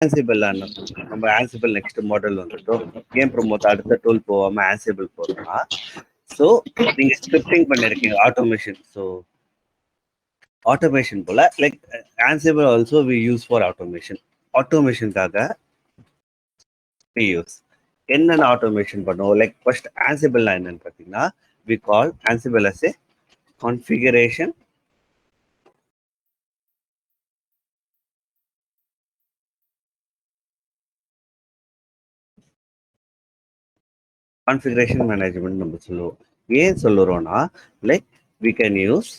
Ansible நம்ம Ansible next model வந்துட்டோம். கேம் ப்ரோமோட் அடுத்த டூல் போகாம ஆன்சிபிள் போறோம்னா, ஸோ நீங்க ஸ்கிரிப்டிங் பண்ணிருக்கீங்க ஆட்டோமேஷன். ஸோ ஆட்டோமேஷன் போல like Ansible also we use for automation. ஆட்டோமேஷனுக்காக வி யூஸ் என்னென்ன ஆட்டோமேஷன் பண்ணுவோம். லைக் ஃபர்ஸ்ட் ஆன்சிபிள்னா என்னன்னு பார்த்தீங்கன்னா, we call Ansible as a configuration configuration management நம்ம சொல்லுவோம். ஏன் சொல்லுறோம்னா, like we can use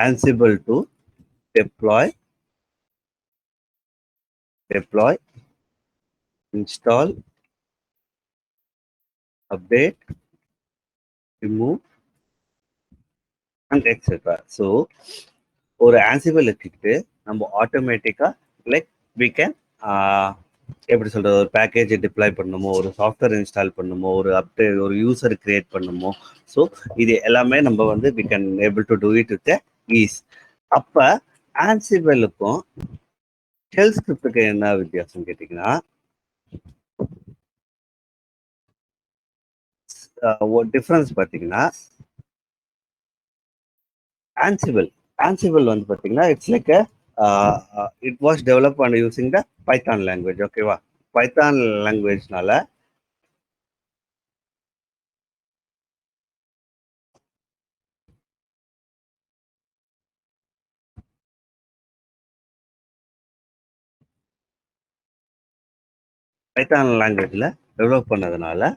Ansible to deploy, install, update, remove, and etc. So, ஒரு ஆன்சிபிள் எடுத்துக்கிட்டு நம்ம ஆட்டோமேட்டிக்கா லைக் வி கேன் எப்படி சொல்றது, ஒரு பேக்கேஜ் டிப்ளாய் பண்ணுமோ, ஒரு சாஃப்ட்வேர் இன்ஸ்டால் பண்ணுமோ, ஒரு அப்டேட், ஒரு யூசர் கிரியேட் பண்ணுமோ, ஸோ இது எல்லாமே நம்ம வந்து we can able to do it with ease. அப்ப ஆன்சிபிளுக்கும் ஷெல் ஸ்கிரிப்டுக்கு என்ன வித்தியாசம் கேட்டீங்கன்னா, டிஃபரன்ஸ் பார்த்தீங்கன்னா, ஆன்சிபிள் வந்து பார்த்தீங்கன்னா it's like it was develop on using the Python language. ஓகேவா? பைத்தான் லாங்குவேஜ்னால பைத்தான் லாங்குவேஜில் டெவலப் பண்ணதுனால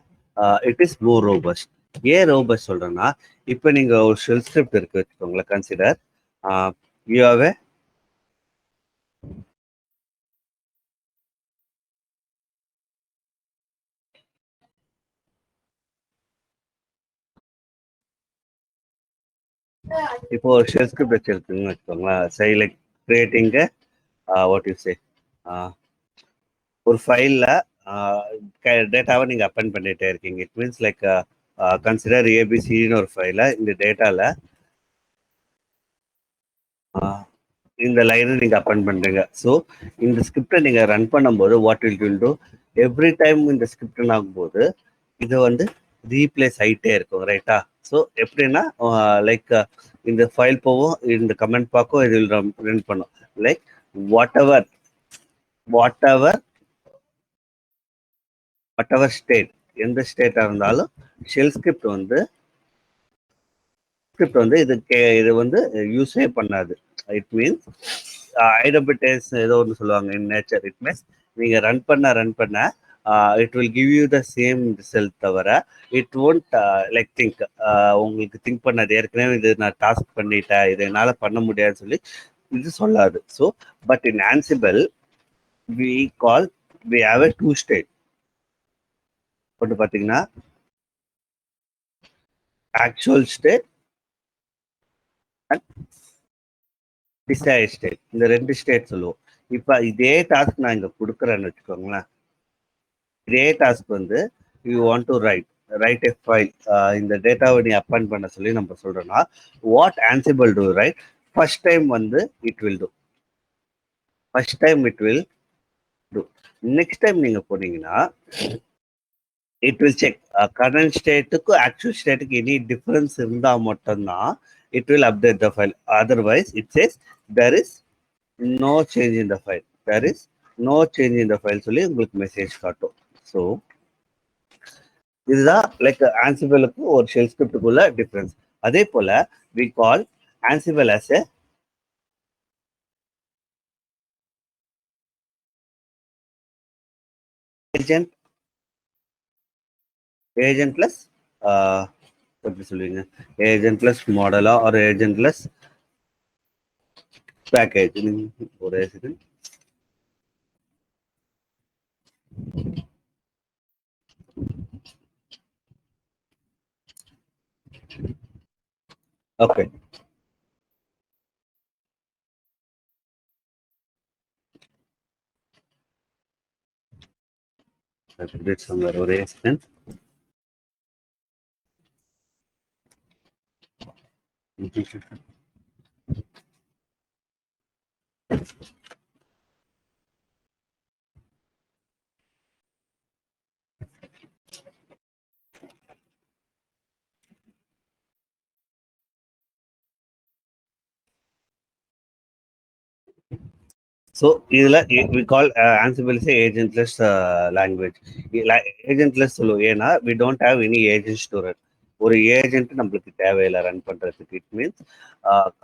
இட் இஸ் மோர் ரோபஸ்ட். ஏன் ரோபஸ்ட் சொல்கிறேன்னா, இப்போ நீங்கள் ஒரு ஷெல் ஸ்கிரிப்ட் இருக்கு வச்சுக்கோங்களேன். கன்சிடர் யூ ஹாவ் ஏ இப்போ ஒரு ஷெல் ஸ்கிரிப்ட் வச்சிருக்குன்னு வச்சுக்கோங்களேன். Say like creating what you say, ஒரு ஃபைலில் டேட்டாவை நீங்கள் அப்பெண்ட் பண்ணிகிட்டே இருக்கீங்க. இட் மீன்ஸ் லைக் கன்சிடர் ஏபிசின்னு ஒரு ஃபைலை, இந்த டேட்டாவில் இந்த லைனை நீங்கள் அப்பெண்ட் பண்ணுறீங்க. ஸோ இந்த ஸ்கிரிப்டை நீங்கள் ரன் பண்ணும்போது what will do, every time இந்த ஸ்கிரிப்ட் ஆகும்போது இது வந்து ரீப்ளேஸ் ஆகிட்டே இருக்கும். ரைட்டா? ஸோ எப்படின்னா லைக் இந்த ஃபைல் போவோம், இந்த கமெண்ட் பார்க்கும், இது ரன் பண்ணும். லைக் வாட் எவர் ஸ்டேட், எந்த ஸ்டேட்டாக இருந்தாலும் ஷெல் ஸ்கிரிப்ட் வந்து இது வந்து யூஸே பண்ணாது. இட் மீன்ஸ் ஐடபிட்டேஸ் ஏதோ ஒன்று சொல்லுவாங்க இன் நேச்சர். இட் மீன்ஸ் நீங்கள் ரன் பண்ண it will give you the same result தவிர இட் ஒன்ட் லைக் திங்க், உங்களுக்கு திங்க் பண்ணது ஏற்கனவே இது நான் டாஸ்க் பண்ணிட்டேன், இது என்னால் பண்ண முடியாதுன்னு சொல்லி இது சொல்லாது. So but in Ansible we call we have a 2 state. ஒன்று பார்த்தீங்கன்னா actual state and desire state. இந்த 2 ஸ்டேட் சொல்லுவோம். இப்போ இதே டாஸ்க் நான் இங்கே கொடுக்குறேன்னு வச்சுக்கோங்களேன். இதே டாஸ்க் வந்து you want to write a file, இந்த டேட்டாவை நீ அப்பெண்ட் பண்ண சொல்லி நம்ம சொல்றோம்னா, what Ansible do right, first time வந்து it will do. Next time நீங்க போனீங்கன்னா இட் வில் செக் கரண்ட் ஸ்டேட்டுக்கு ஆக்சுவல் ஸ்டேட்டுக்கு எனி டிஃபரன்ஸ் இருந்தால் மட்டும்தான் it will update the file. Otherwise it says there is no change in the file சொல்லி உங்களுக்கு மெசேஜ் காட்டும். ஸோ இதுதான் லைக் ஆன்சிபிளுக்கு ஒரு ஷெல் ஸ்கிரிப்டுக்குள்ள டிஃபரன்ஸ். அதே போல we call Ansible as a agentless எப்படி சொல்லுவீங்க, ஏஜென்ட்லெஸ் மாடலா ஒரு ஏஜென்ட்லெஸ் பேக்கேஜ். ஒரே செகண்ட். ஓகே, ஒரே செகண்ட். ஸோ இதில் we call Ansible is agentless language. Agentless சொல்லுவோம், ஏன்னா we don't have any agent storer. ஒரு ஏஜென்ட் நம்மளுக்கு தேவையில்லை ரன் பண்ணுறதுக்கு. இட் மீன்ஸ்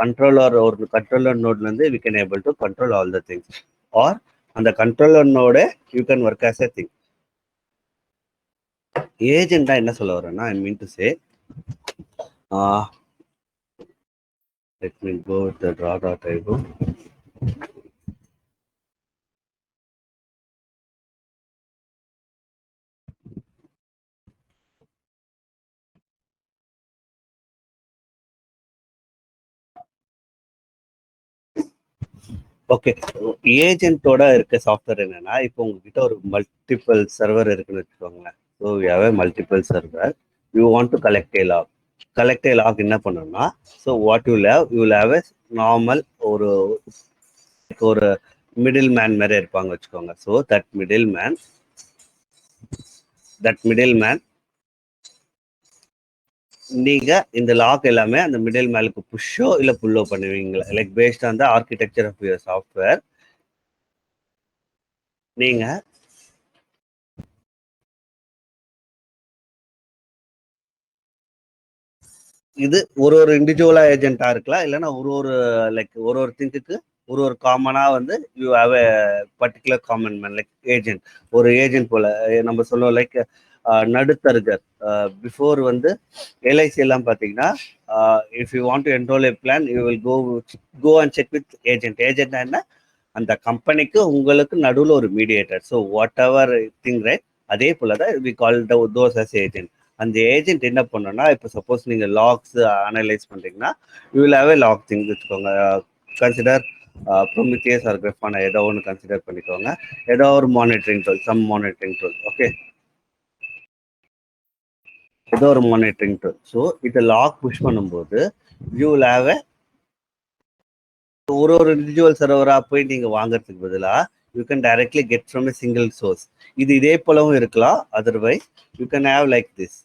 கண்ட்ரோலர், ஒரு கண்ட்ரோலர் நோட்லேருந்து we can able to control all the things. Or அந்த கண்ட்ரோலர் நோட you can work as a thing. ஏஜென்டா என்ன சொல்ல வரேன்னா, I mean to say, let me go with the draw.io. Okay, ஏஜென்ட்டோட இருக்க software என்னன்னா, இப்போ உங்ககிட்ட ஒரு மல்டிபிள் சர்வர் இருக்குன்னு வச்சுக்கோங்களேன். So you have a multiple server, you want to collect a log. Collect a log என்ன பண்ணணும்னா, so what you have a normal ஒரு ஒரு மிடில் மேன் மாதிரி இருப்பாங்க வச்சுக்கோங்க. ஸோ தட் மிடில் மேன் நீங்க இந்த லாக் எல்லாமே அந்த மிடில் மேலுக்கு புஷ்ஷோ இல்ல புல்லோ பண்ணுவீங்களா, like based on the architecture of your software. நீங்க இது ஒரு இண்டிவிஜுவலா ஏஜென்ட்டா இருக்கலாம், இல்லைன்னா லைக் ஒரு திங்குக்கு ஒரு காமனா வந்து you have a particular common man like agent. ஒரு ஏஜென்ட் போல நம்ம சொல்லுவோம், லைக் நடுத்தருகர். பிஃபோர் வந்து எல்ஐசி எல்லாம் பார்த்தீங்கன்னா, if you want to enrol a plan, you will go and check with agent. ஏஜென்ட்னா என்ன, அந்த கம்பெனிக்கு உங்களுக்கு நடுவில் ஒரு mediator. So whatever thing right, அதே போல தான் we call those as agent. அந்த ஏஜென்ட் என்ன பண்ணணும்னா, இப்போ சப்போஸ் நீங்கள் லாக்ஸ் அனலைஸ் பண்ணுறீங்கன்னா, you will have a log thing வச்சுக்கோங்க. கன்சிடர் ப்ரொமித்தியஸ் ஆர் கிராஃபானா, ஏதோ ஒன்று கன்சிடர் பண்ணிக்கோங்க. ஏதோ ஒரு monitoring tool, some monitoring tool. Okay, ஏதோ ஒரு மானிட்டரிங் டூல். ஸோ இதை லாக் புஷ் பண்ணும்போது யூ வில் ஹேவ் எ ஒரு இண்டிவிஜுவல் சர்வரா போய் நீங்க வாங்குறதுக்கு பதிலா you can directly get from a single source. இது இதே போலவும் இருக்கலாம், otherwise you can have like this.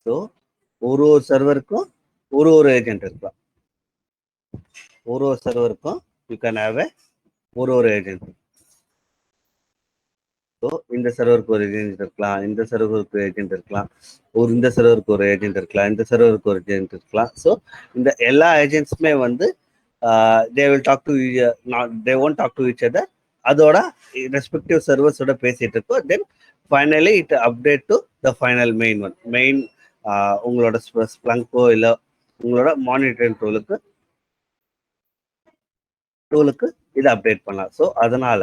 So ஒரு சர்வருக்கும் ஒரு ஏஜென்ட் இருக்கலாம். ஒரு சர்வருக்கும் யூ கேன் ஹேவ் எ ஒரு ஏஜென்ட். ஸோ இந்த சர்வருக்கு ஒரு ஏஜென்ட் இருக்கலாம், இந்த சர்வருக்கு ஏஜென்ட் இருக்கலாம், இந்த சர்வருக்கு ஒரு ஏஜென்ட் இருக்கலாம், இந்த சர்வருக்கு ஒரு ஏஜென்ட் இருக்கலாம். ஸோ இந்த எல்லா ஏஜென்ட்ஸுமே வந்து they will talk to, they won't talk to each other. அதோட ரெஸ்பெக்டிவ் சர்வர்ஸோட பேசிட்டு இருக்கோம். Then finally it update to the final main உங்களோட ஸ்ப்ளங்கோ இல்லை உங்களோட மானிட்டரிங் டூலுக்கு இதை அப்டேட் பண்ணலாம். ஸோ அதனால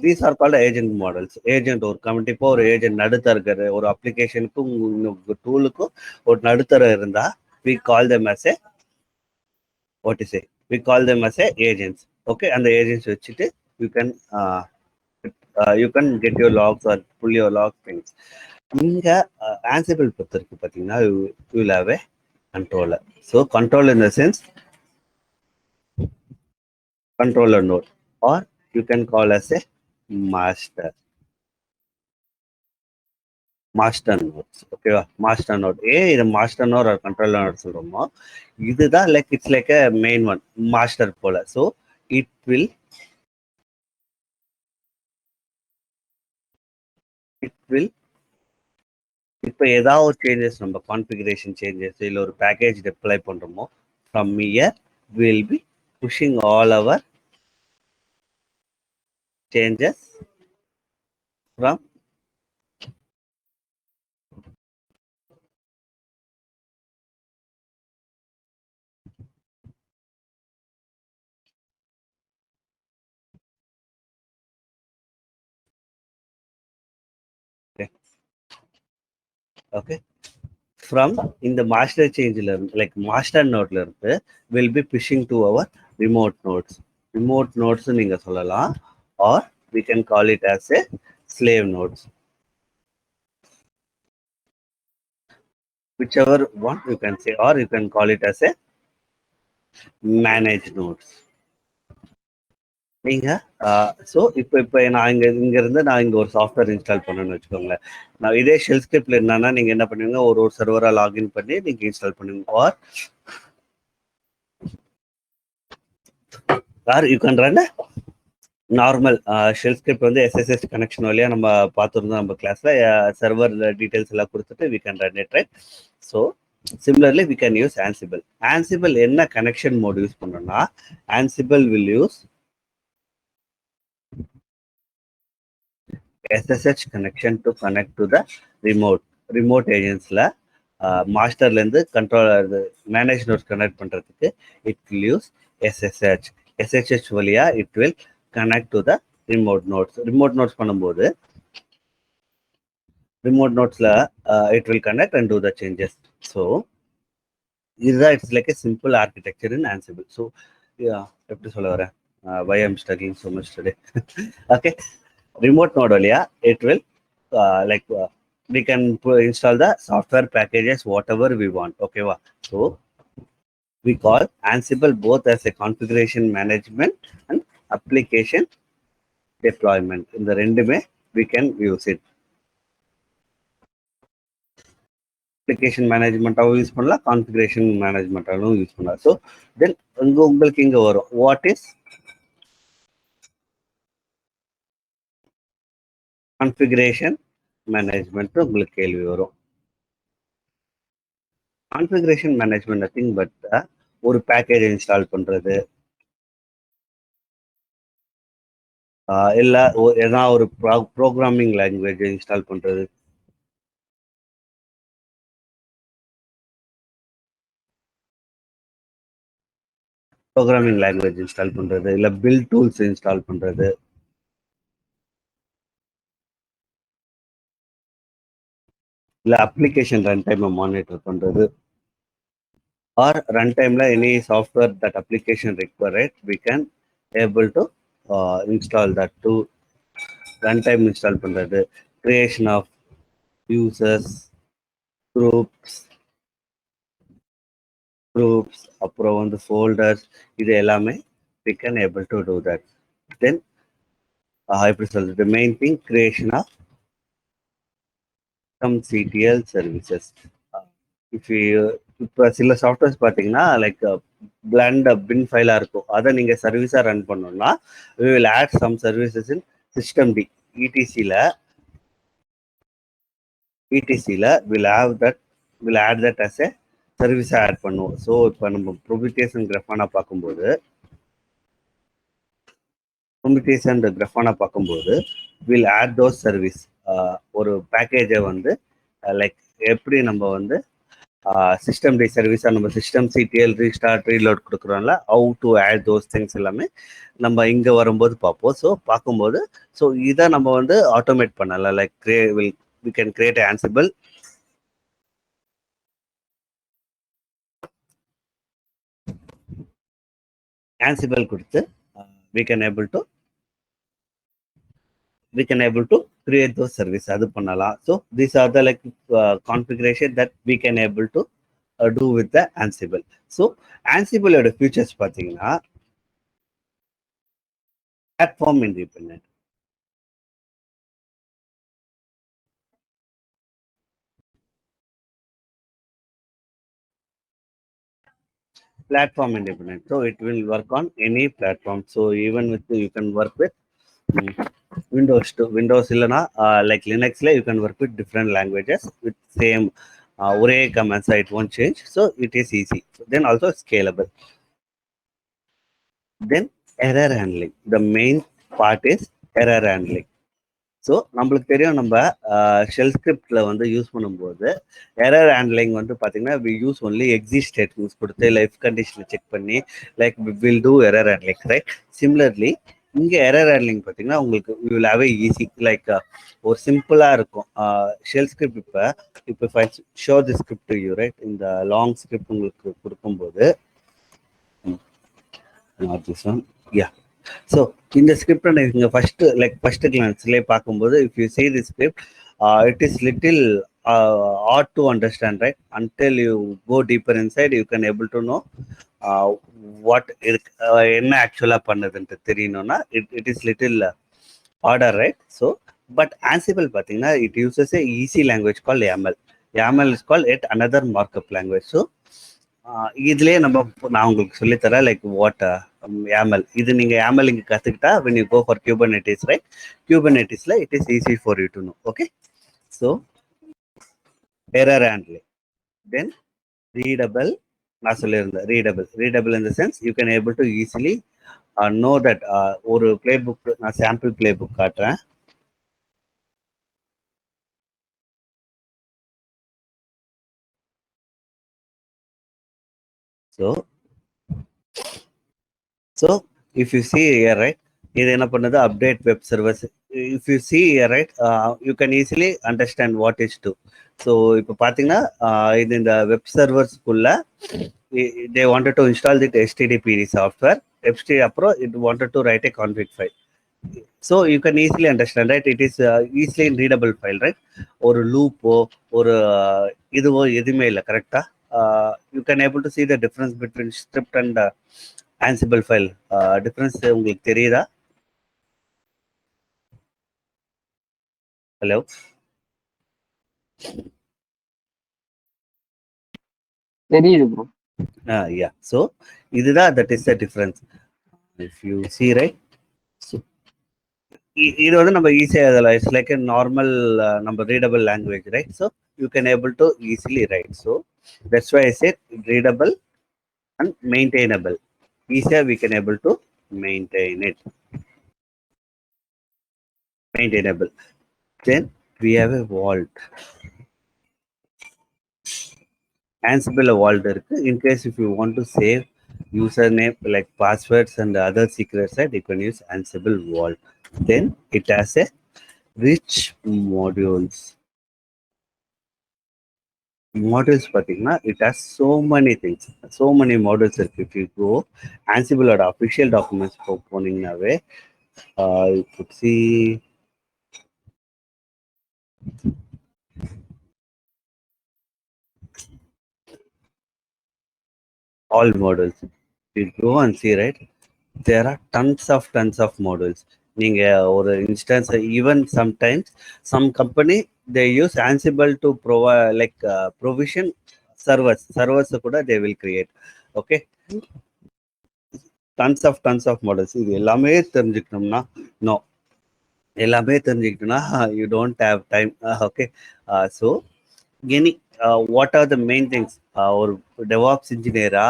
these are called agent models. Agent ஒரு கண்டிப்பாக ஒரு ஏஜென்ட் நடுத்தர இருக்கிற ஒரு அப்ளிகேஷனுக்கும் உங்க டூலுக்கும் ஒரு நடுத்தர இருந்தா we call them as a what is a we call them as a agents. Okay, அந்த ஏஜென்ட்ஸ் வச்சுட்டு you can get your logs or pull your log things. இங்க ஆன்சிபிள் பொறுத்த இருக்கு பார்த்தீங்கன்னா, you will have a controller. So control in the sense controller node, or you can call as a master nodes. ஓகேவா, master note. இது master note ஒரு controller note சொல்றோமோ, இதுதான் like it's like a main one master போல. So it will இப்போ ஏதாவது ஒரு changes, நம்ம கான்ஃபிகரேஷன் சேஞ்சஸ் இல்லை ஒரு பேக்கேஜ் டெப்ளை பண்றோமோ, from here will be pushing all our changes from okay from இந்த மாஸ்டர் சேஞ்சில் இருந்து, லைக் மாஸ்டர் நோட்ல இருந்து will be pushing to our remote nodes நீங்க சொல்லலாம், or we can call it as a slave nodes, whichever one you can say, or you can call it as a managed nodes. நீங்க so இப்போ நான் இங்க இருந்து நான் இங்க ஒரு சாஃப்ட்வேர் இன்ஸ்டால் பண்ணணும்னு வச்சுக்கோங்களேன். நான் இதே ஷெல் ஸ்கிரிப்ட்ல என்னன்னா, நீங்க என்ன பண்ணுவீங்க, ஒரு சர்வரா லாகின் பண்ணி நீங்க இன்ஸ்டால் பண்ணுவீங்க. Or or you can run a normal shell script வந்து எஸ்எஸ்எஸ் கனெக்ஷன் வழியாக நம்ம பார்த்துருந்தோம் நம்ம கிளாஸில் சர்வர் டீட்டெயில்ஸ் எல்லாம் கொடுத்துட்டு we can run it right. So similarly we can use Ansible. Ansible என்ன கனெக்ஷன் மோட் யூஸ் பண்ணோம்னா Ansible will use SSH connection to connect to the remote ஏஜென்ட்ஸில் மாஸ்டர்லேருந்து கண்ட்ரோலர் மேனேஜ் நோட்ஸ் கனெக்ட் பண்ணுறதுக்கு it will use SSH வழியாக it will connect to the remote nodes பண்ணும்போது remote nodesல it will connect and do the changes. So இதுதான் it's like a simple architecture in Ansible. So yeah, எப்படி சொல்ல வரேன், why I'm struggling so much today. Okay, remote node வழியா it will we can install the software packages whatever we want. Okay வா? So we call Ansible both as a configuration management and application deployment. இந்த ரெண்டுமே we can use it. application management use பண்ணலாம், configuration management use பண்ணலாம். So then உங்களுக்கு இங்க வரும் what is configuration management உங்களுக்கு கேள்வி வரும். configuration management nothing but ஒரு பேக்கேஜ் இன்ஸ்டால் பண்றது, இல்லை எதனா ஒரு ப்ரோக்ராமிங் லாங்குவேஜ் இன்ஸ்டால் பண்றது, இல்லை பில் டூல்ஸ் இன்ஸ்டால் பண்றது, இல்லை அப்ளிகேஷன் ரன் டைம் மானிட்டர் பண்றது, ஆர் ரன் டைம்ல any software that application required we can able to install that to runtime install பண்றது, creation of users, groups அப்புறம் வந்து folders, இது எல்லாமே we can able to do that. Then எப்படி சொல்றது, the main thing creation of some CTL services. இப்போ சில softwares பார்த்தீங்கன்னா லைக் பிளாண்ட் பின் ஃபைலாக இருக்கும், அதை நீங்கள் சர்வீஸாக ரன் பண்ணோம்னா we will add some services in systemd etc will add that as a சர்வீஸாக ஆட் பண்ணுவோம். ஸோ இப்போ நம்ம ப்ரொமித்தியஸ் அண்ட் கிராஃபானா பார்க்கும்போது வில் ஆட் தோஸ் சர்வீஸ். ஒரு பேக்கேஜை வந்து லைக் எப்படி நம்ம வந்து சிஸ்டம் டே சர்வீஸாக நம்ம சிஸ்டம் சிடிஎல் ரீஸ்டார்ட் ரீலோட் கொடுக்குறோம்ல, how to add those things எல்லாமே நம்ம இங்கே வரும்போது பார்ப்போம். ஸோ பார்க்கும்போது ஸோ இதை நம்ம வந்து ஆட்டோமேட் பண்ணலாம். Like we can create Ansible. Ansible கொடுத்து we can able to create those service அது பண்ணலாம். So these are the like configuration that we can able to do with the Ansible. So Ansible ஓட features பார்த்தீங்கன்னா platform independent, so it will work on any platform. So even with you can work with Windows இல்லனா like Linuxல you can work with different languages with same ஒரே commands, it won't change, so it is easy. Then also scalable. Then error handling, the main part is error handling. So நம்மளுக்கு தெரியும் நம்ம shell ஸ்கிரிப்டில் வந்து use பண்ணும்போது error handling வந்து பார்த்தீங்கன்னா we use only exist statements கொடுத்து life கண்டிஷனை check பண்ணி like will do error handling, right? Similarly இங்கே எரர் ஹேண்ட்லிங் பார்த்தீங்கன்னா உங்களுக்கு வில் ஹாவ் ஈஸி, லைக் ஒரு சிம்பிளாக இருக்கும் ஷெல் ஸ்கிரிப்ட். இப்போ show the script you, right? இந்த லாங் ஸ்கிரிப்ட் உங்களுக்கு கொடுக்கும்போது யா, ஸோ இந்த ஸ்கிரிப்டை நீங்கள் ஃபர்ஸ்ட் கிளான்ஸ்லேயே பார்க்கும்போது if you see the script, it is little hard to understand, right? Until you go deeper inside you can able to know what என்ன ஆக்சுவலாக பண்ணுதுன்ட்டு தெரியணும்னா it is little harder, right? So but Ansible பார்த்தீங்கன்னா it uses a easy language called YAML is called yet another markup language. So இதுலேயே நான் உங்களுக்கு சொல்லித்தரேன் like what YAML. இது நீங்க YAML இங்க கத்துக்கிட்டா when you go for Kubernetes, right? Kubernetes-ல it is easy for you to know. Okay. So error handling. Then readable. நான் சொல்லியிருந்தேன் readable in the sense you can able to easily know that ஒரு playbook நான் sample playbook காட்டுறேன். So if you see here, right, இது என்ன பண்ணுது update web servers. If you see here, right, you can easily understand what is to. So இப்போ பார்த்தீங்கன்னா இது இந்த web சர்வர்ஸ்க்குள்ள they wanted to install the HTTPD software. HTTP அப்புறம் it wanted to write a config file. So you can easily understand, right? It is easily readable file, right? ஒரு லூப்போ ஒரு இதுவோ எதுவுமே இல்லை கரெக்டா. You can able to see the difference between script and Ansible file. Difference உங்களுக்கு தெரியுதா? Hello. தெரியுது bro. Yeah. So இதுதான் that is the difference. If you see, right? So இது வந்து நம்ம ஈஸியா எழுதலாம். இட்ஸ் லைக் a நார்மல் நம்ம readable language, right? So you can able to easily write. So that's why I said readable and maintainable. Easier we can able to maintain it. Maintainable. Then we have a vault. Ansible vault இருக்கு. In case if you want to save username like passwords and other secrets, right, you can use Ansible vault. Then it has a rich modules. Modules பார்த்தீங்கன்னா it has so many things, so many modules இருக்கு. If you go Ansible ஓட official documents போனீங்கன்னாவே you could see all modules. You go and see, right, there are tons of modules. நீங்க ஒரு instance even sometimes some company they use Ansible to provide like provision servers கூட they will create. Okay, tons of models. இது எல்லாமே தெரிஞ்சுக்கணும்னா know, எல்லாமே தெரிஞ்சுக்கிட்டோம்னா you don't have time. Okay. So any what are the main things? ஒரு DevOps இன்ஜினியரா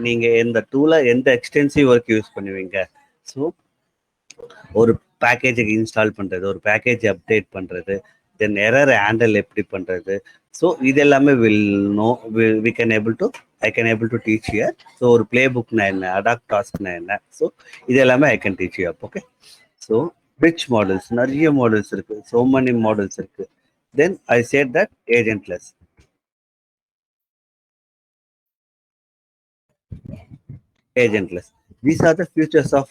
நீங்க எந்த டூலை எந்த எக்ஸ்டென்சிவ் ஒர்க் யூஸ் பண்ணுவீங்க? ஸோ ஒரு பேக்கேஜுக்கு இன்ஸ்டால் பண்றது, ஒரு பேக்கேஜ் அப்டேட் பண்றது, தென் எரர் ஹேண்டில் எப்படி பண்றது. ஸோ இது எல்லாமே will know, we can able to I can able to teach here. So ஒரு பிளே புக்னா என்ன, அடாப்ட் டாஸ்க்னா என்ன, ஸோ இது எல்லாமே I can teach you up. Okay. So rich models, நிறைய மாடல்ஸ் இருக்கு, ஸோ மெனி மாடல்ஸ் இருக்கு. Then I said that agentless. Agentless. These are the futures of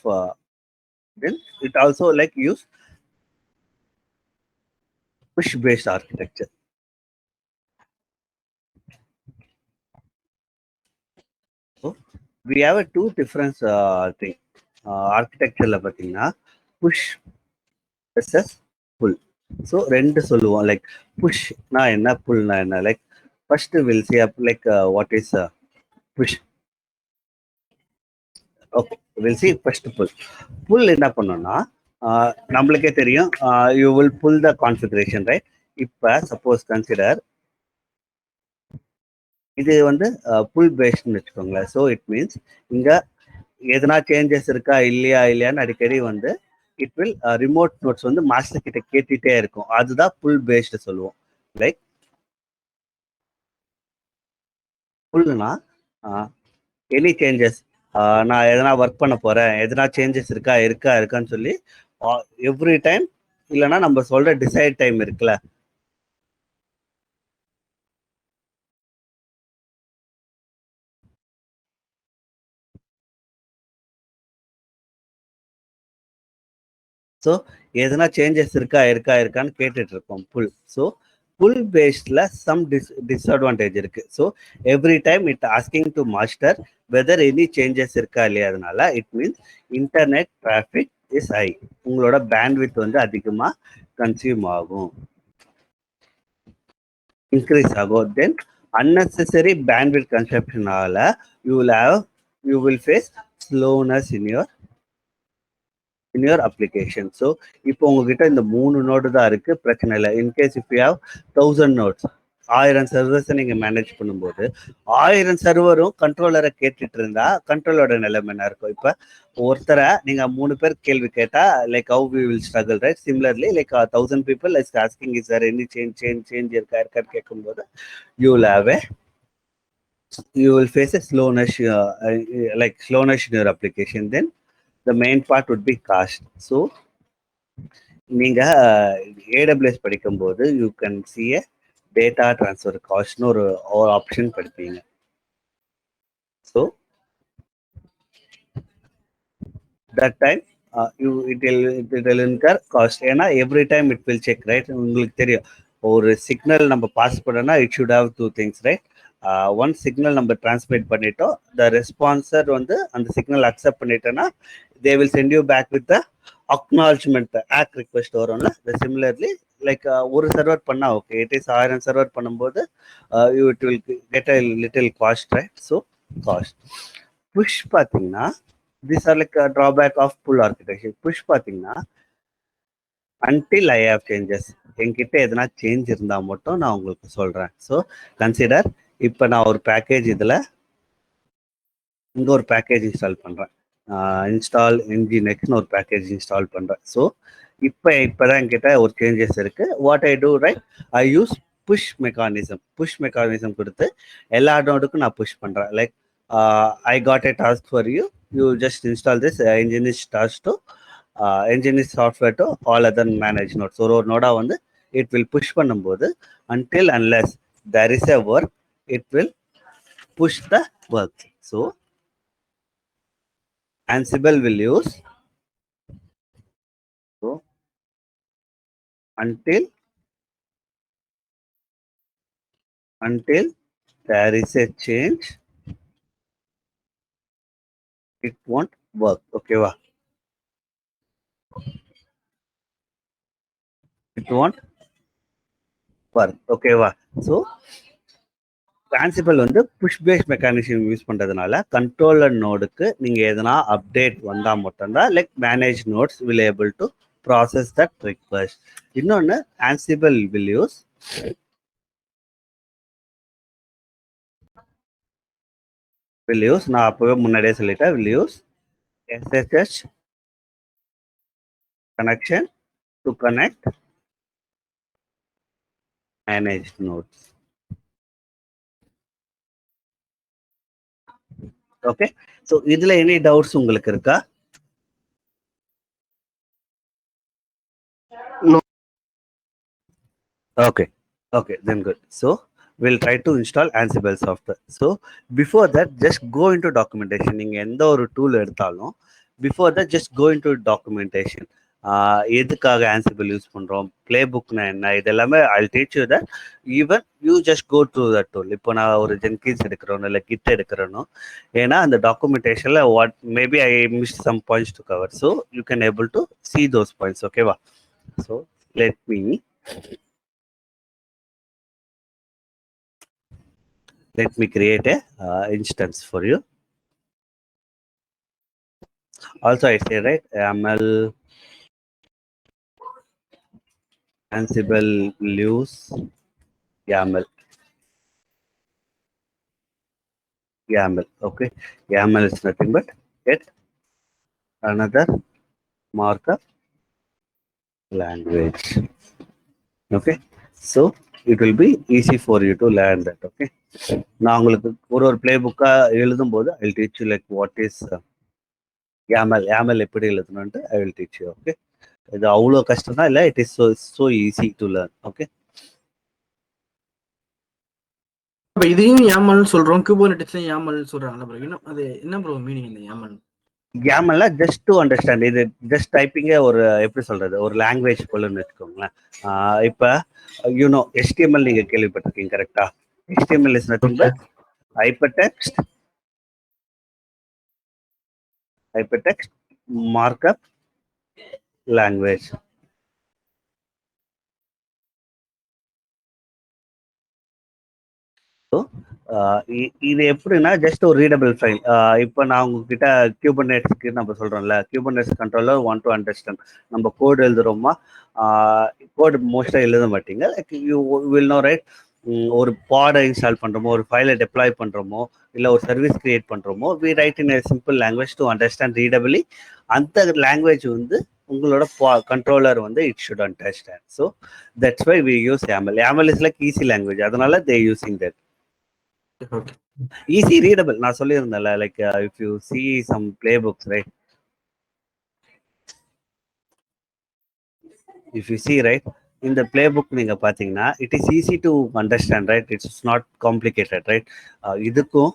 then it also like use push based architecture. So we have a two different thing architecture la pathina push versus pull. So rendu solluvom like push na enna, pull na enna. Like first we'll see up like what is push. Okay, we'll see first pull. Pull என்ன பண்ணோம்னா நம்மளுக்கே தெரியும், you will pull the configuration, right? இப்போ suppose consider இது வந்து புல் பேஸ்ட்னு வச்சுக்கோங்களேன். So it means இங்கே எதனா சேஞ்சஸ் இருக்கா இல்லையான்னு அடிக்கடி வந்து இட் வில் ரிமோட் நோட்ஸ் வந்து மாஸ்டர் கிட்ட கேட்டுட்டே இருக்கும். அதுதான் புல் பேஸ்டு சொல்லுவோம். லைக் புல்லுனா எனி சேஞ்சஸ், நான் எதனா ஒர்க் பண்ண போறேன், எதனா சேஞ்சஸ் இருக்கான்னு சொல்லி எவ்ரி டைம், இல்லைன்னா நம்ம சொல்ற டிசைட் டைம் இருக்குல்ல, ஸோ எதனா சேஞ்சஸ் இருக்கான்னு கேட்டுட்டு இருக்கோம் புல். ஸோ புல் பேஸ்ட்ல சம் டிஸ்அட்வான்டேஜ் இருக்கு. So every time it asking to master weather any changes இருக்கா இல்லையா. அதனால it means internet traffic is high, உங்களோட பேண்ட்வித் வந்து அதிகமாக கன்சியூம் ஆகும், இன்க்ரீஸ் ஆகும். தென் unnecessary bandwidth consumptionனால you will face slowness in your application. So இப்போ உங்ககிட்ட இந்த 3 நோடு தான் இருக்கு, பிரச்சனை இல்லை. In case if you have 1000 notes, 1000 சர்வர்ஸை நீங்க மேனேஜ் பண்ணும்போது 1000 சர்வரும் கண்ட்ரோலரை கேட்டுட்டு இருந்தா கண்ட்ரோலோட நிலைமை என்ன இருக்கும்? இப்ப ஒருத்தரை நீங்க 3 பேர் கேள்வி கேட்டா like how we will struggle, right? Similarly like 1000 people is asking is there any change இருக்கான்னு கேட்கும்போது you will have you will face a slowness slowness in your application. Then the main part would be cost. So நீங்க AWS படிக்கும்போது you can see a data transfer காஸ்ட்னு ஒரு option படிப்பீங்க. So that time it will incur cost. ஏன்னா every time it will check, right? உங்களுக்கு தெரியும் ஒரு signal நம்ம பாஸ் பண்ணனா it should have 2 things, right? One signal நம்ம டிரான்ஸ்மிட் பண்ணிட்டோம், த ரெஸ்பான்சர் வந்து அந்த சிக்னல் அக்செப்ட் பண்ணிட்டோன்னா they will send you back with the acknowledgement ack request வரும்ல. சிமிலர்லி லைக் ஒரு சர்வர் பண்ணா ஓகே, இட் இஸ் 1000 சர்வர் பண்ணும்போது it will get a little cost, right? So cost. Push பார்த்தீங்கன்னா these are like a drawback of pull architecture. Push பார்த்தீங்கன்னா until I have changes, என்கிட்ட எதனா change இருந்தால் மட்டும் நான் உங்களுக்கு சொல்கிறேன். ஸோ கன்சிடர் இப்போ நான் ஒரு பேக்கேஜ் இதில் இங்கே ஒரு பேக்கேஜ் இன்ஸ்டால் பண்ணுறேன், இன்ஸ்டால் nginxன்னு ஒரு பேக்கேஜ் இன்ஸ்டால் பண்ணுறேன். ஸோ இப்போதான் என்கிட்ட ஒரு சேஞ்சஸ் இருக்குது. What I do, right? I use push mechanism கொடுத்து எல்லா நோடுக்கும் நான் புஷ் பண்ணுறேன். Like I got a task for you. You just install this nginx task to nginx software to all other managed nodes. So ஒரு நோடா வந்து it will push பண்ணும்போது until unless there is a work, it will push the work. So Ansible will use so until there is a change, it won't work. Okay va? It won't work. Okay va? So Ansible வந்து push base mechanism use பண்றதுனால controller நோடுக்கு நீங்க எதனா update வந்தா மட்டும்தான் like manage notes will able to process that request. இன்னொன்னு Ansible will use நான் அப்பவே முன்னாடியே சொல்லிட்டேன், will use SSH connection to connect managed nodes. Okay, so இதுல எனி டவுட்ஸ் உங்களுக்கு இருக்கா? Okay, then good. So we'll try to install Ansible software. So before that, just go into documentation. நீங்க எந்த ஒரு டூல் எடுத்தாலும் before that just go into documentation. எதுக்காக Ansible use பண்றோம், play புக்னா என்ன, இது எல்லாமே I'll teach you that. Even you just go through that tool. இப்போ நான் ஒரு ஜென்கின்ஸ் எடுக்கிறோம் இல்லை கிட் எடுக்கிறேனோ, ஏன்னா அந்த டாக்குமெண்டேஷன்ல what maybe I missed some points to cover, so you can able to see those points. Okay வா? So let me create a instance for you. Also I say, right, YAML Ansible will use YAML. Okay, YAML is nothing but yet another markup language. Okay, so it will be easy for you to learn that. Okay, நான் உங்களுக்கு ஒரு play புக்கா எழுதும் போது I'll teach you like what is YAML எப்படி எழுதணும்னு I will teach you. Okay, இது அவ்வளோ கஷ்டம் தான் இல்லை, it is so easy to learn. Okay, இதையும் YAML சொல்றோம், குபர்நெட்டிஸ்ல YAML சொல்றாங்கல ப்ரோ, இன்னும் அது என்ன ப்ரோ மீனிங் இந்த YAML? ஜஸ்ட் டு அண்டர்ஸ்டாண்ட், இது ஜஸ்ட் டைப்பிங்கே ஒரு எப்படி சொல்றது, ஒரு லாங்குவேஜ் போலன்னு வச்சுக்கோங்களேன். இப்போ யூனோ HTML நீங்க கேள்விப்பட்டிருக்கீங்க கரெக்டா? HTML is nothing but hypertext markup language. இது எப்படின்னா ஜஸ்ட் ஒரு ரீடபிள் ஃபைல். இப்போ நான் உங்ககிட்ட கியூபர்நெட்ஸ்க்கு நம்ம சொல்றோம்ல, கியூபர்நெட்ஸ் கண்ட்ரோலர் ஒன் டு அண்டர்ஸ்டாண்ட். நம்ம கோடு எழுதுறோமா, கோடு மோஸ்ட்டாக எழுத மாட்டீங்க. Like you will know right. ஒரு பாடை இன்ஸ்டால் பண்றோமோ, ஒரு ஃபைலை டெப்ளாய் பண்றோமோ, இல்லை ஒரு சர்வீஸ் கிரியேட் பண்றோமோ, we write in simple language to understand readably. அந்த லாங்குவேஜ் வந்து உங்களோட கண்ட்ரோலர் வந்து it should understand. So that's why we use YAML. YAML is like easy language, அதனால they using that. Okay easy readable. நான் சொல்லியிருந்தேன்ல, like if you see some playbooks right, if you see right, இந்த playbook நீங்க பாத்தீங்கன்னா it is easy to understand right, it's not complicated right. இதுக்கும்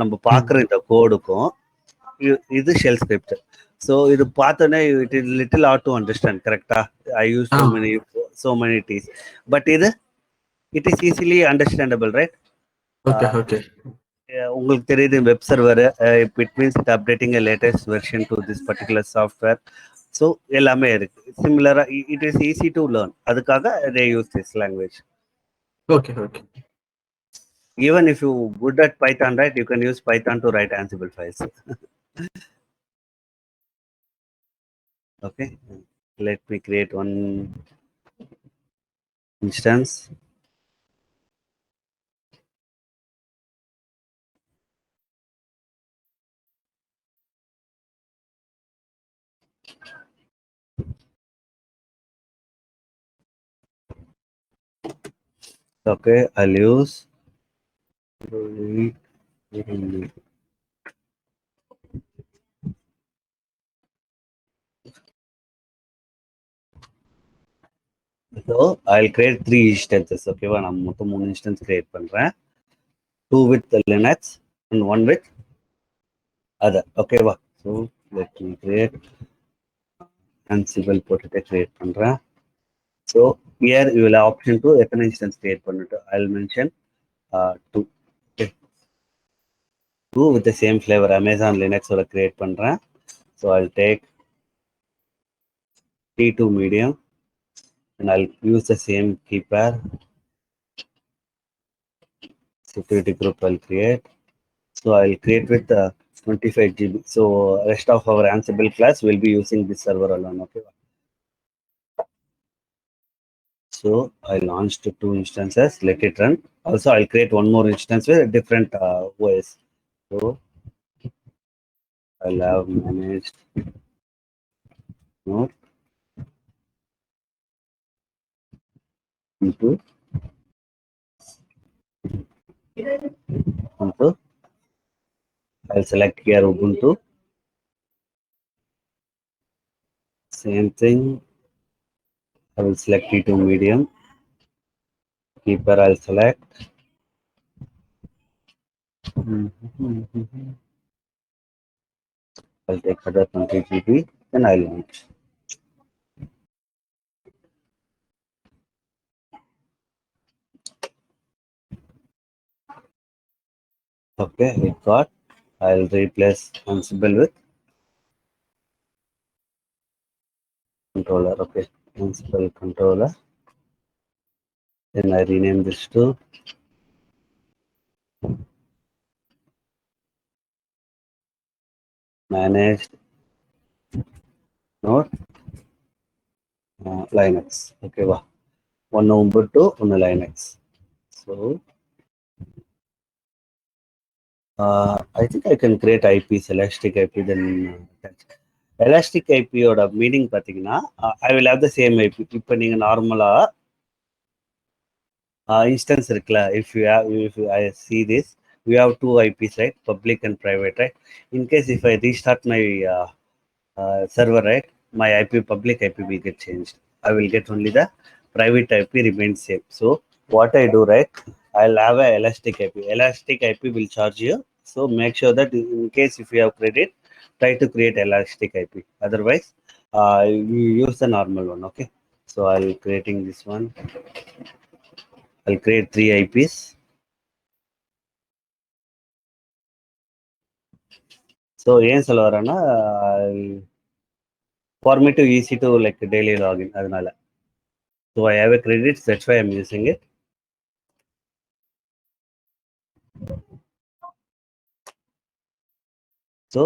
நம்ம பார்க்குற இந்த கோடுக்கும் இது ஷெல் ஸ்கிரிப்ட். ஸோ இது பார்த்தோன்னே it is little hard to understand. கரெக்டா? I use so many T's, but இது it is easily understandable right. Okay okay உங்களுக்கு தெரியுது web server, it means it updating latest version to this particular software. So எல்லாமே இருக்கு சிமிலரா. It is easy to learn, அதுக்காக they use this language. Okay okay Even if you good at Python, right, you can use Python to write Ansible files. Okay, let me create one instance. Okay, I'll use so I'll create 3 instances. Okay, நான் மொத்தம் 3 instance create பண்றேன். 2 with Linux and 1 with other. Okay வா. So let me create Ansible போட்டுட்டு create பண்றேன். So here you will have option to எத்தனை instance create பண்ணிட்டு I'll mention 2. Okay, 2 with the same flavor Amazon Linux ஓட create பண்றேன். So I'll take T2 medium and I'll use the same key pair. Security group I'll create. So I'll create with 25 GB. So rest of our Ansible class will be using this server alone. Okay. So I launched 2 instances. Let it run. Also, I'll create one more instance with a different OS. So I'll have managed node into I'll select here Ubuntu. Same thing. I will select T2 medium. Keeper I'll select. I'll take other 20 GB. Then I'll launch. Okay, it got. I'll replace Ansible with controller. Okay, Ansible controller. Then I rename this to managed node Linux. Okay, wow. One Ubuntu, one Linux. So I think I can create IPs, elastic IP. Then elastic IP ஓட meaning பார்த்தீங்கன்னா I will have the same IP. இப்போ நீங்க நார்மலா instance இருக்குல்ல, if I see this, we have 2 IPs, right, public and private, right. In case if I restart my server, right, my public IP will get changed. I will get only the private IP remains same. So what I do, right, I'll have a elastic IP. Elastic IP will charge you. So make sure that in case if you have credit, try to create elastic IP. Otherwise, you use the normal one. Okay. So I'll creating this one. I'll create 3 IPs. So ஏன் சொல்ல வரேன்னா, for me to easy to like daily login அதனால. So I have a credit, that's why I'm using it. So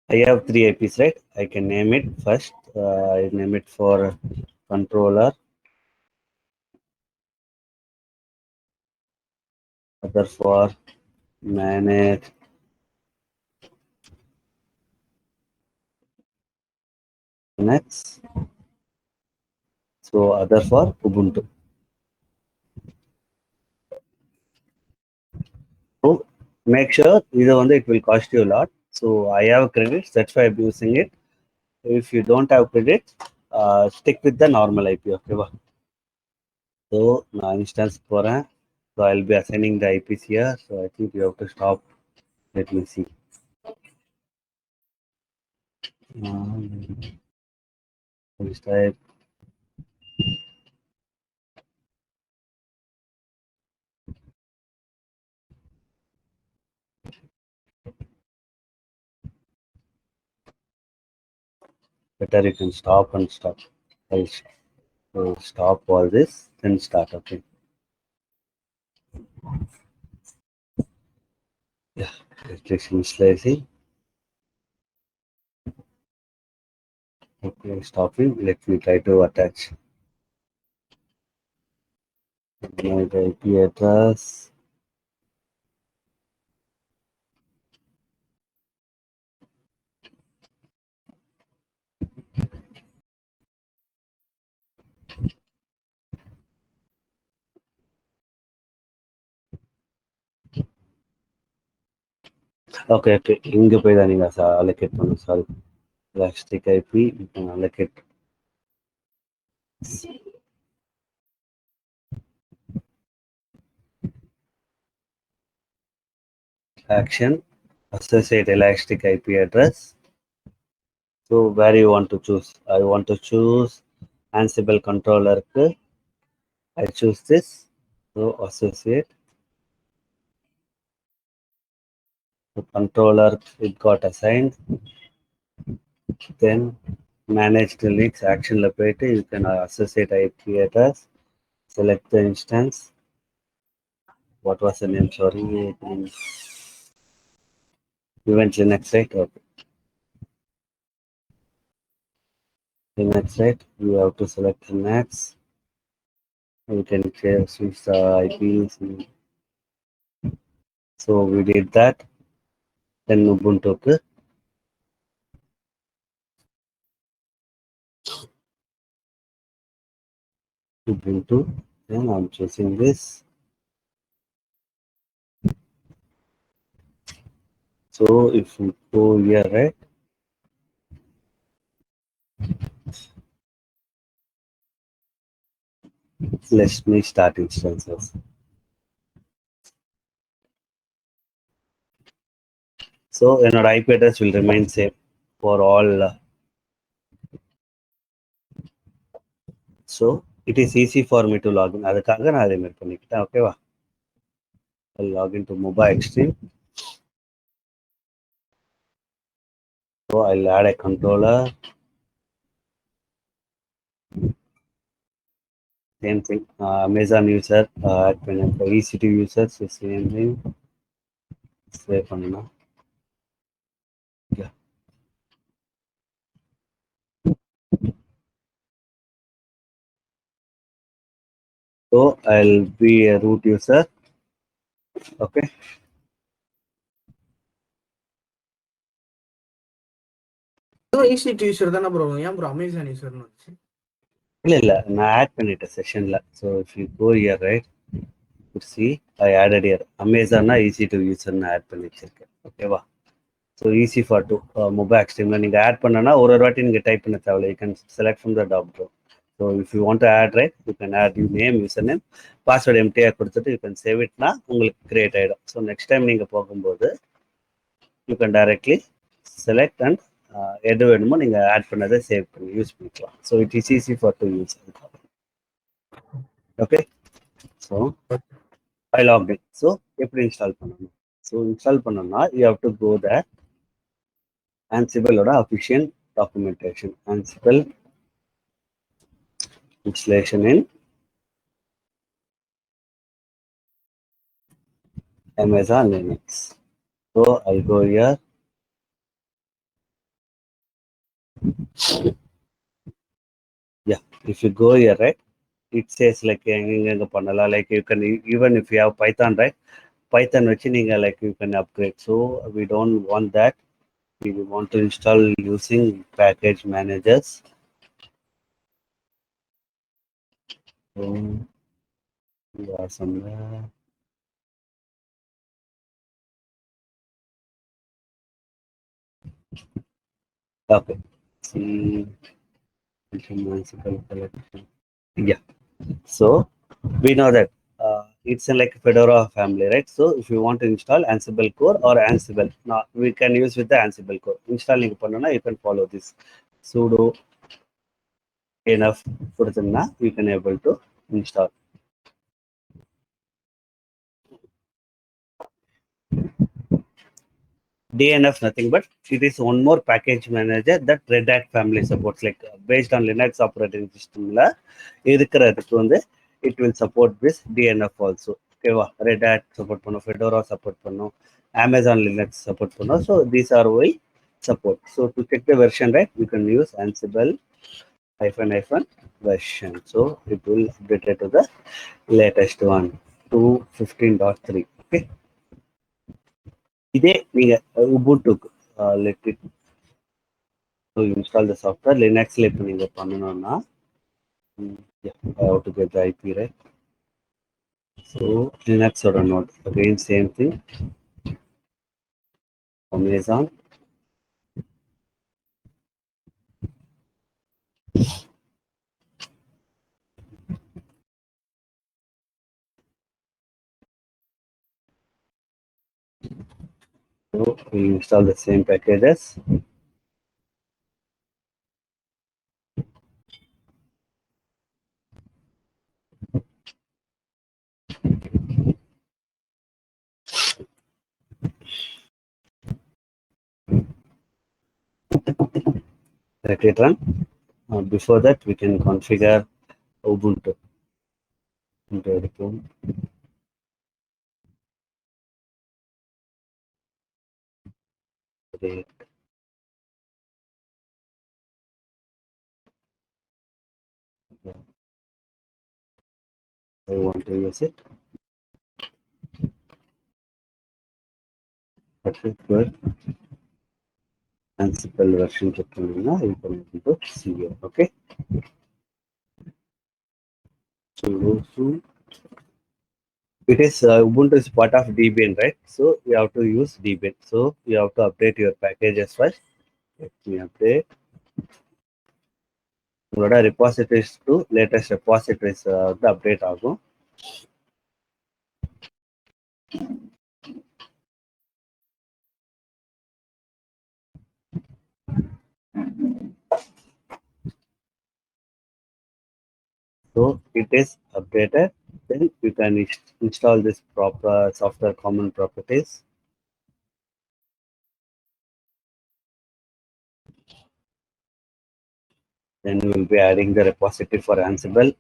I have 3 IPs, right? I can name it first. I name it for controller, other for manage, Linux, so other for Ubuntu. So make sure either one it will cost you a lot. So I have credits, that's why I'm using it. If you don't have credits, stick with the normal IP. Okay, va? So now instance for so I'll be assigning the IPs here. So I think you have to stop. Let me see. Let's type better. You can stop and stop. I'll stop all this, then start. Okay. Yeah, restriction slicing. Okay, stopping. Let me try to attach my IP address. Okay, okay. இங்க போய் தான் நீங்க allocate பண்ணணும். Sorry. Elastic IP, you can allocate. Action, associate elastic IP address. So where you want to choose? I want to choose Ansible controller. I choose this. So associate the controller. It got assigned. Then manage the leaks action operator. You can associate IP address. Select the instance. What was the name? Sorry. Event Linux, right? Okay. Linux, right? You have to select Linux. You can switch the IPs. So we did that. Then Ubuntu. Ubuntu. Then I'm choosing this. So if we go here, right? Let me start instances. So our IP address will remain same for all. So it is easy for me to log in. அதுக்காக நான் அதே மாதிரி பண்ணிக்கிட்டேன். ஓகேவா? I'll log into Mobile Extreme. So I'll add a controller. Same thing. Amazon user, EC2 users, same thing. Save பண்ணணும். Yeah. So I'll be a root user. Okay. EC2 user தானே bro? ஏன் bro Amazon யூசர்னு வந்துச்சு? இல்ல நான் add பண்ணிட்டேன் செஷன்ல. So if you go here, right, you see I added here Amazon EC2 user add பண்ணி வச்சிருக்கேன். ஓகேவா? So easy for to Mobile Extreme நீங்க ஆட் பண்ணனா ஒரு வாட்டி நீங்க டைப் பண்ண தேவையில்லை. You can select from the drop down. So if you want to add, right, you can add your name, username, password empty கொடுத்துட்டு you can save it. உங்களுக்கு create ஆயிடும். So next time நீங்க போகும்போது you can directly select and எது வேணுமோ நீங்க add பண்ணதை save பண்ணி யூஸ் பண்ணிக்கலாம். So it is easy for to use. Okay. So I log in. So எப்படி இன்ஸ்டால் பண்ணணும்? ஸோ இன்ஸ்டால் பண்ணணும்னா you have to go the Ansibleோட official documentation. Ansible installation in Amazon Linux. So I'll go here. Yeah, if you go here, right, it says like like you can even if you have Python, right, Python like you can upgrade. So we don't want that. We want to install using package managers. So we are somewhere. Okay. See, yeah. So we know that it's a like Fedora family, right? So if you want to install Ansible core or Ansible, now we can use with the Ansible core. Installing you can follow this sudo enough we can able to install. DNF nothing but it is one more package manager that Red Hat family supports, like based on Linux operating system la இருக்கிறதுக்கு வந்து it will support this DNF also. ஓகேவா, Red Hat support பண்ணும், Fedora support பண்ணும், Amazon Linux support பண்ணும். So these are why support. So to check the version, right, you can use Ansible hyphen version. So it will update it to the latest one, 2.15.3. Okay. இதே நீங்க உபுண்டுக்கு let it to install the software லினக்ஸ்ல இப்போ நீங்க பண்ணணும்னா I have to get the IP, right? So லினக்ஸோட node again same thing, Amazon. So we install the same packages. Let it run. Before that, we can configure Ubuntu. I want to use it. Particular Ansible version check பண்ணீங்கன்னா you can able to see it. Okay. So it is Ubuntu is part of Debian, right? So you have to use Debian. So you have to update your packages first. Let me update. உங்களோட repositories to latest repositories வந்து update ஆகும். So it is updated. Then you can install this proper software common properties. Then we will be adding the repository for Ansible.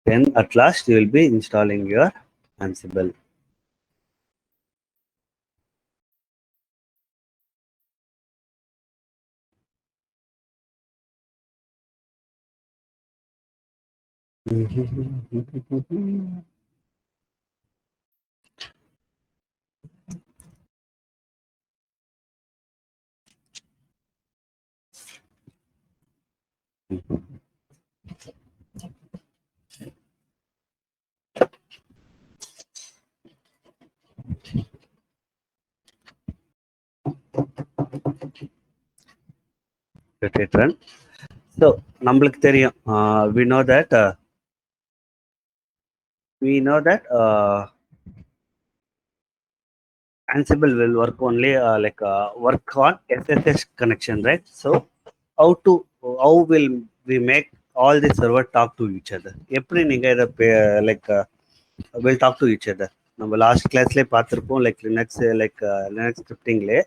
Then at last you will be installing your Ansible. Let it run. So நம்மளுக்கு தெரியும், we know that Ansible will work only work on SSH connection, right? So how will we make all the server talk to each other? எப்படி நீங்க இதை will talk to each other? நம்ம last கிளாஸ்லேயே பார்த்துருப்போம் like Linux Linux ஸ்கிரிப்டிங்லே.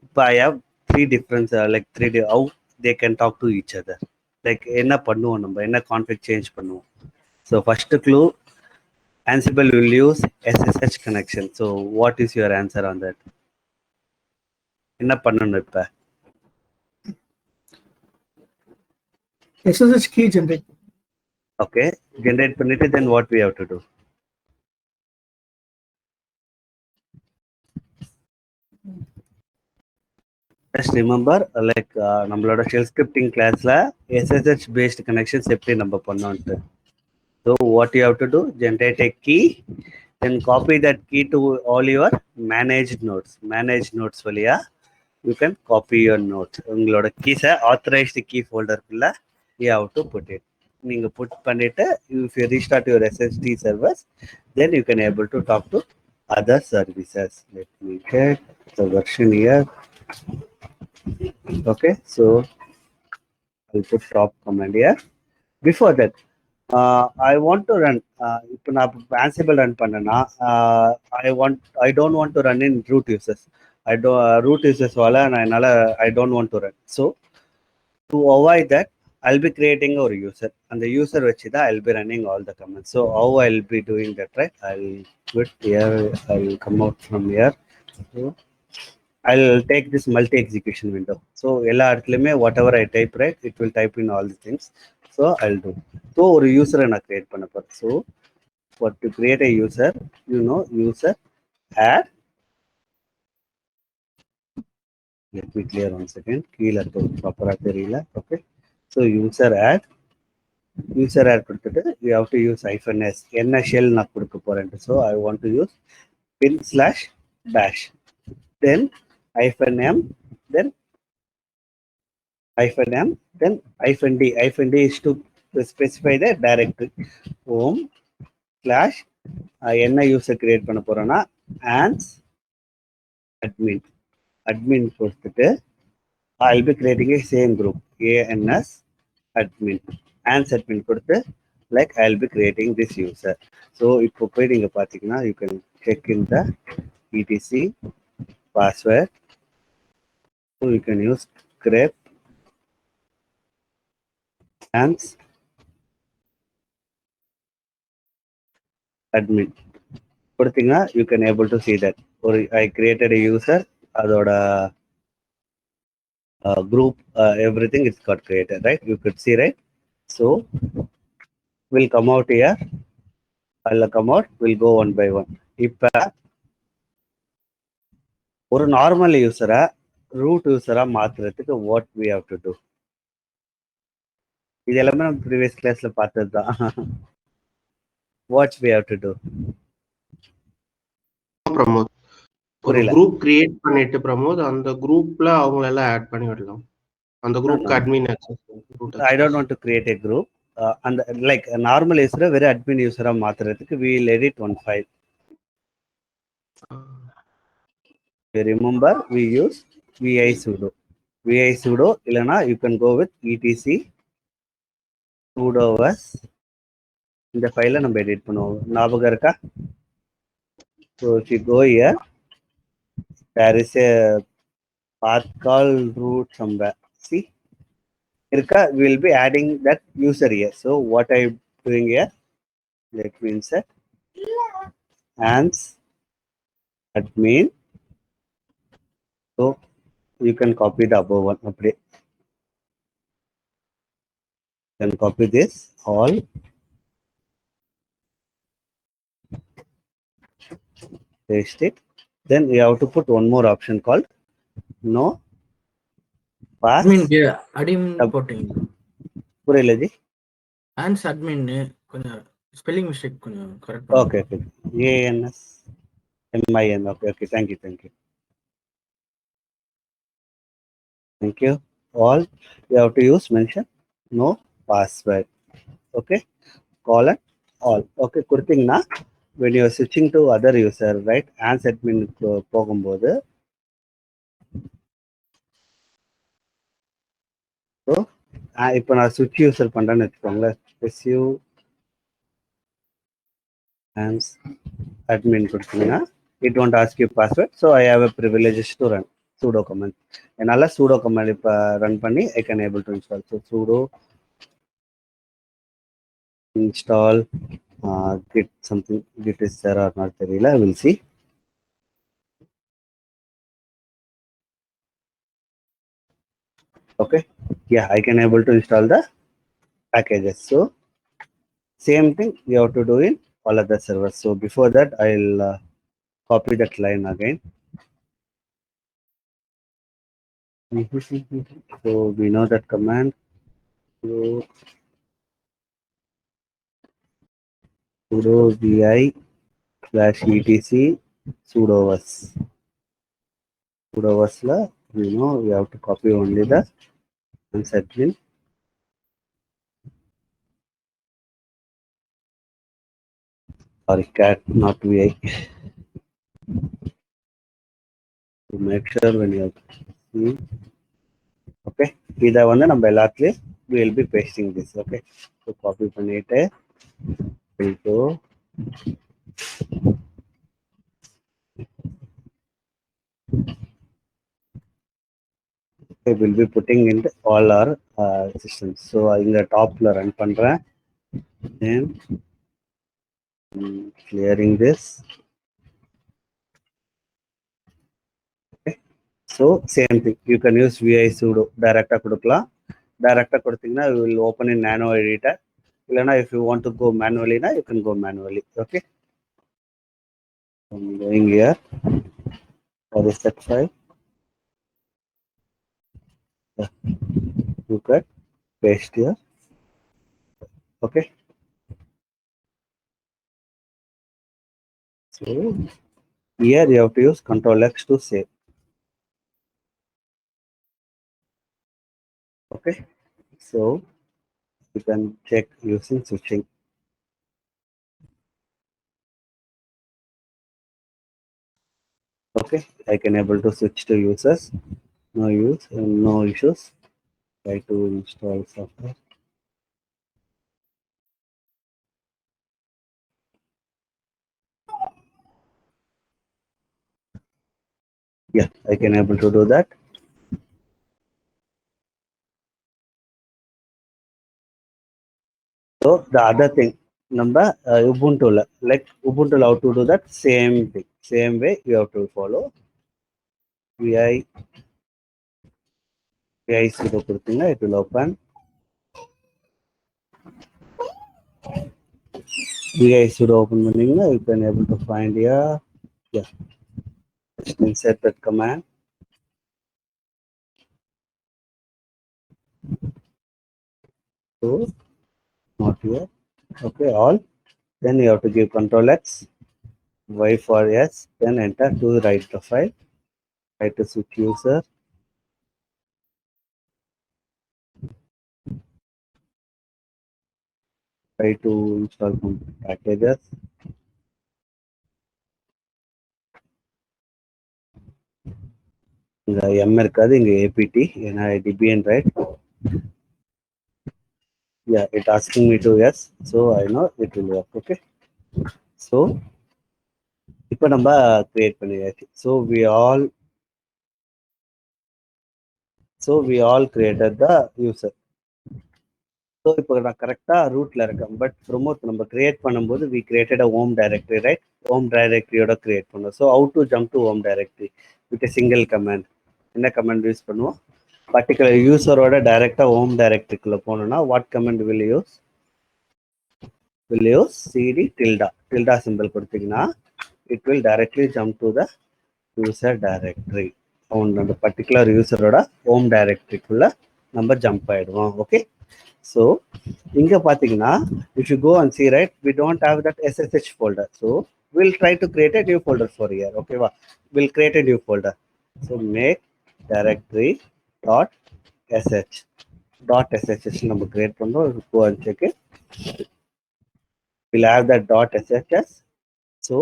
இப்போ I have 3 difference like 3 how they can talk to each other. Like என்ன பண்ணுவோம், நம்ம என்ன கான்ஃபிக் சேஞ்ச் பண்ணுவோம். So first clue, Ansible will use SSH connection. So what is your answer on that? என்ன பண்ணணும் இப்ப? SSH key generate. Okay, generate பண்ணிட்டு then what we have to do? Just remember like நம்மளோட shell scripting கிளாஸ்ல SSH based connections எப்படி நம்ம பண்ணோம்ட்டு. So what you have to do, generate a key, then copy that key to all your managed nodes. Managed nodes வழியா you can copy your nodes. உங்களோட keys authorized key folder குள்ள you have to put it. நீங்க put பண்ணிட்டு if you restart your SSD servers, then you can able to talk to other services. Let me check the version here. Okay, so I'll put top command here. Before that, I want to run. இப்போ நான் Ansible run பண்ணனா, I don't want to run in root users. Root users வால நான் என்னால I don't want to run. So to avoid that, I'll be creating a user. And the user வச்சு தான் I'll be running all the commands. So how I'll be doing that, right? I'll quit here. I'll come out from here. So I'll take this multi-execution window. So எல்லா இடத்துலையுமே whatever I type, right, it will type in all the things. So I'll do. So ஒரு user நான் create பண்ண போறேன். So for to create a user, user add. Let me clear one second. கீழ இருக்கு ப்ராப்பரா தெரியல. Okay. So user add கொடுத்துட்டு you have to use -s. என்ன ஷெல் நான் கொடுக்க போறேன். So I want to use bin/bash. Then -m, then -m, then -d. -d is to specify the directory. home slash என்ன யூசர் கிரியேட் பண்ண போறோம்னா ans admin கொடுத்துட்டு I'll be creating a same group ans admin கொடுத்து like I'll be creating this user. So இப்போ போய் நீங்க பாத்தீங்கன்னா you can check in the etc password. So you can use grep ans admin கொடுத்தீங்கன்னா you can able to see that or I created a user, அதோட group, everything is got created, right? You could see, right? So we'll come out here. I'll come out. We'll go one by one. இப்ப ஒரு normal யூசரை root யூசரா மாத்துறதுக்கு what we have to do? இது எல்லாமே நம்ம previous கிளாஸ்ல பார்த்தது தான். What we have to do? Pramod, ஒரு குரூப் கிரியேட் பண்ணிட்டு பிரமோத் அந்த குரூப்ல அவங்கள எல்லாம் ஆட் பண்ணி விடலாம். அந்த குரூப்க்கு admin access. I don't want to create a group. And like a normal user very admin user மாத்துறதுக்கு we will edit one file. You remember we use vi sudo இல்லனா you can go with etc sudo was. இந்த ஃபைலை நம்ம edit பண்ணுவோம். ஞாபகம் இருக்கா? So if you go here, there is a path called root somewhere. See? Irka, we will be adding that user here. So what I am doing here, let me insert ans admin. So you can copy the above one. You can copy this all. Paste it. Then you have to put one more option called no pass. admin போட்டீங்க. புரியல G. ans admin கொஞ்சம் spelling mistake கொஞ்சம் correct பண்ணுங்க. Okay. ans min. Okay. Thank you. All you have to use mention no password. Okay. Colon all. Okay. கொடுத்தீங்கன்னா when you are switching to other user, right, ans admin போகும்போது so இப்போ நான் switch user பண்றேன்னு வச்சுக்கோங்களேன். and admin கொடுத்தீங்கன்னா it won't ask you password, so I have a privilege to run sudo command. என்னால sudo command இப்ப run பண்ணி I can able to install. So sudo install git something, git is there or not தெரியல, we'll see. Okay, yeah, I can able to install the packages. So same thing you have to do in all other servers. So before that I'll copy that line again. So we know that command. Sudo vi /etc sudo-was. Sudo-was la, we know we have to copy only the admin. Sorry, cat, not vi. To make sure when you see. Okay, இதை வந்து நம்ம எல்லாத்துலயும் we will be pasting this. Okay, so copy பண்ணிட்டு into we will be putting in all our systems. So இந்த டாப்ல run பண்றேன், then clearing this. Okay, so same thing you can use vi sudo direct கொடுக்கலாம். Direct கொடுத்தீங்கன்னா you will open in nano editor. இல்லைனா if you want to go manually na, you can go manually. Okay, I'm going here. What is that file? You can paste here. Okay, so here you have to use Ctrl X to save. Okay, so you can check using switching. Okay, I can able to switch to users. No use, no issues. Try to install software. Yeah, I can able to do that. So the other thing, number Ubuntu, like Ubuntu, how to do that same thing, same way you have to follow. vi sudo கொடுத்தீங்கன்னா it will open. vi sudo open பண்ணீங்கன்னா you can able to find here. Yeah, just insert that command. So not here. Okay, all. Then you have to give Ctrl X, Y for yes, then enter to write the file. Try to switch user. Try to install some packages. இந்த M இருக்காது, இங்க apt ஏன்னா debian, right? Yeah, it asking me to yes, so I know it will work. Okay, so இப்போ நம்ம create பண்ணியாச்சு. So we all created the user. So இப்போ நான் கரெக்டா ரூட்ல இருக்கேன், பட் ப்ரோமோட் நம்ம கிரியேட் பண்ணும்போது we created a home directory, right? Home directory-யோட கிரியேட் பண்ணோம். So how to jump to home directory with a single command? என்ன கமாண்ட் யூஸ் பண்ணுவோம்? பர்டிகுலர் யூசரோட டைரக்டா ஹோம் டைரக்டரிக்குள்ள போகணும்னா what command will use? Will use cd tilde symbol கொடுத்தீங்கன்னா it will directly jump to the user directory. அந்த particular யூசரோட home டைரக்டரிக்குள்ள நம்ம jump ஆயிடுவோம். Okay, so இங்க பாத்தீங்கன்னா if you go and see, right, we don't have that ssh folder, so we'll try to create a new folder for here. Okay, we'll create a new folder. So make directory dot sh நம்ம create பண்றோம். Go and check it. We'll have that dot sh. So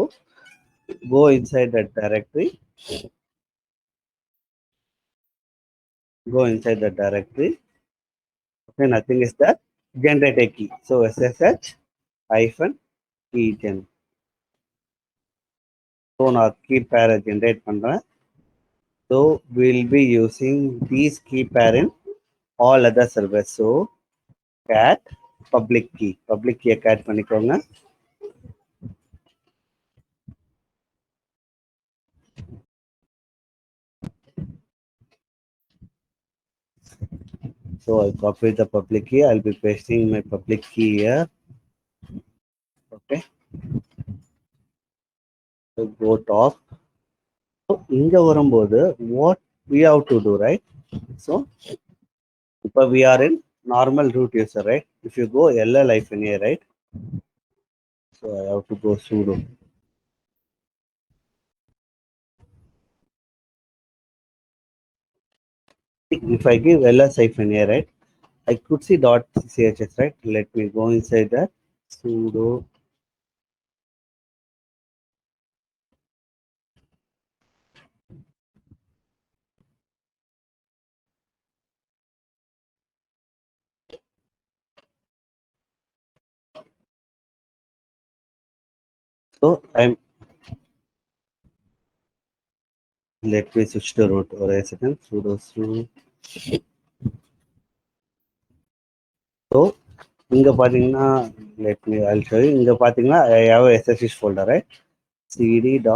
go inside that directory. Go inside the directory. Okay, nothing is that. Generate a key. So ssh hyphen keygen. So நான் key பேரை generate பண்ணுறேன். So will be using these key pair in all other servers. So cat public key cat பண்ணிக்கோங்க. So I copy the public key. I'll be pasting my public key here. Okay. So go top. So இங்க வரும்போது what we have to do, right? So இப்போ we are in normal root user, right? If you go llifna, right? So I have to go sudo. If I give ls-a, right, I could see .chs, right? Let me go inside that. Sudo so let me switch to root or a second. Sudo. So இங்க பாத்தீங்கன்னா let me I'll show you. இங்க பாத்தீங்கன்னா I have a ssh folder, right? cd.ssh.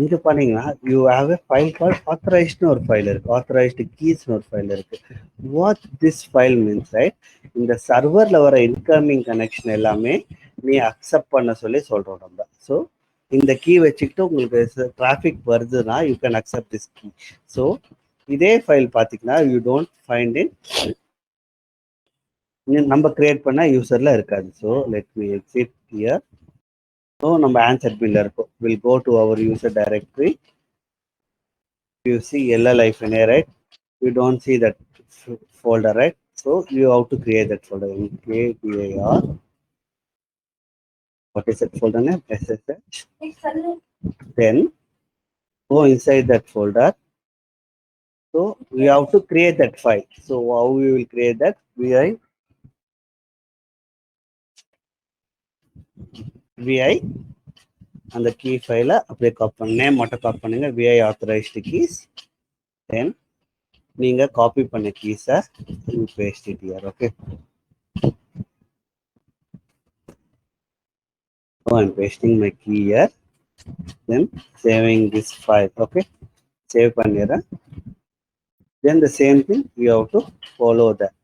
இங்க பாத்தீங்கன்னா you have a file called authorized ஒரு file இருக்கு, authorized keys ஒரு file இருக்கு. What this file means, right? இந்த சர்வர்ல வர இன்கமிங் கனெக்ஷன் எல்லாமே நீ அக்செப்ட் பண்ண சொல்லி சொல்றோம் நம்ம. ஸோ இந்த கீ வச்சுக்கிட்டு உங்களுக்கு டிராஃபிக் வருதுன்னா you can accept this key. So இதே ஃபைல் பார்த்தீங்கன்னா யூ டோன்ட் ஃபைண்ட் இன் நம்ம கிரியேட் பண்ண யூசர்ல இருக்காது. So let me exit here. So நம்ம ஆன்சர் பின்ல இருக்கும். Will go to our user directory. You see ll-a, right? You don't see that folder, right? So you have to create that folder. Kdir. What is that folder name? SSH. Then go inside that folder. So we have to create that file. So how we will create that? Vi and the key file அப்படியே copy பண்ண name மட்டும் copy பண்ணுங்க. vi authorized keys. Then நீங்க copy பண்ண கீஸை paste it here. Okay. So I'm pasting my key here. Then saving this file. Okay. Save பண்ணிடுறேன். Then the same thing you have to follow that.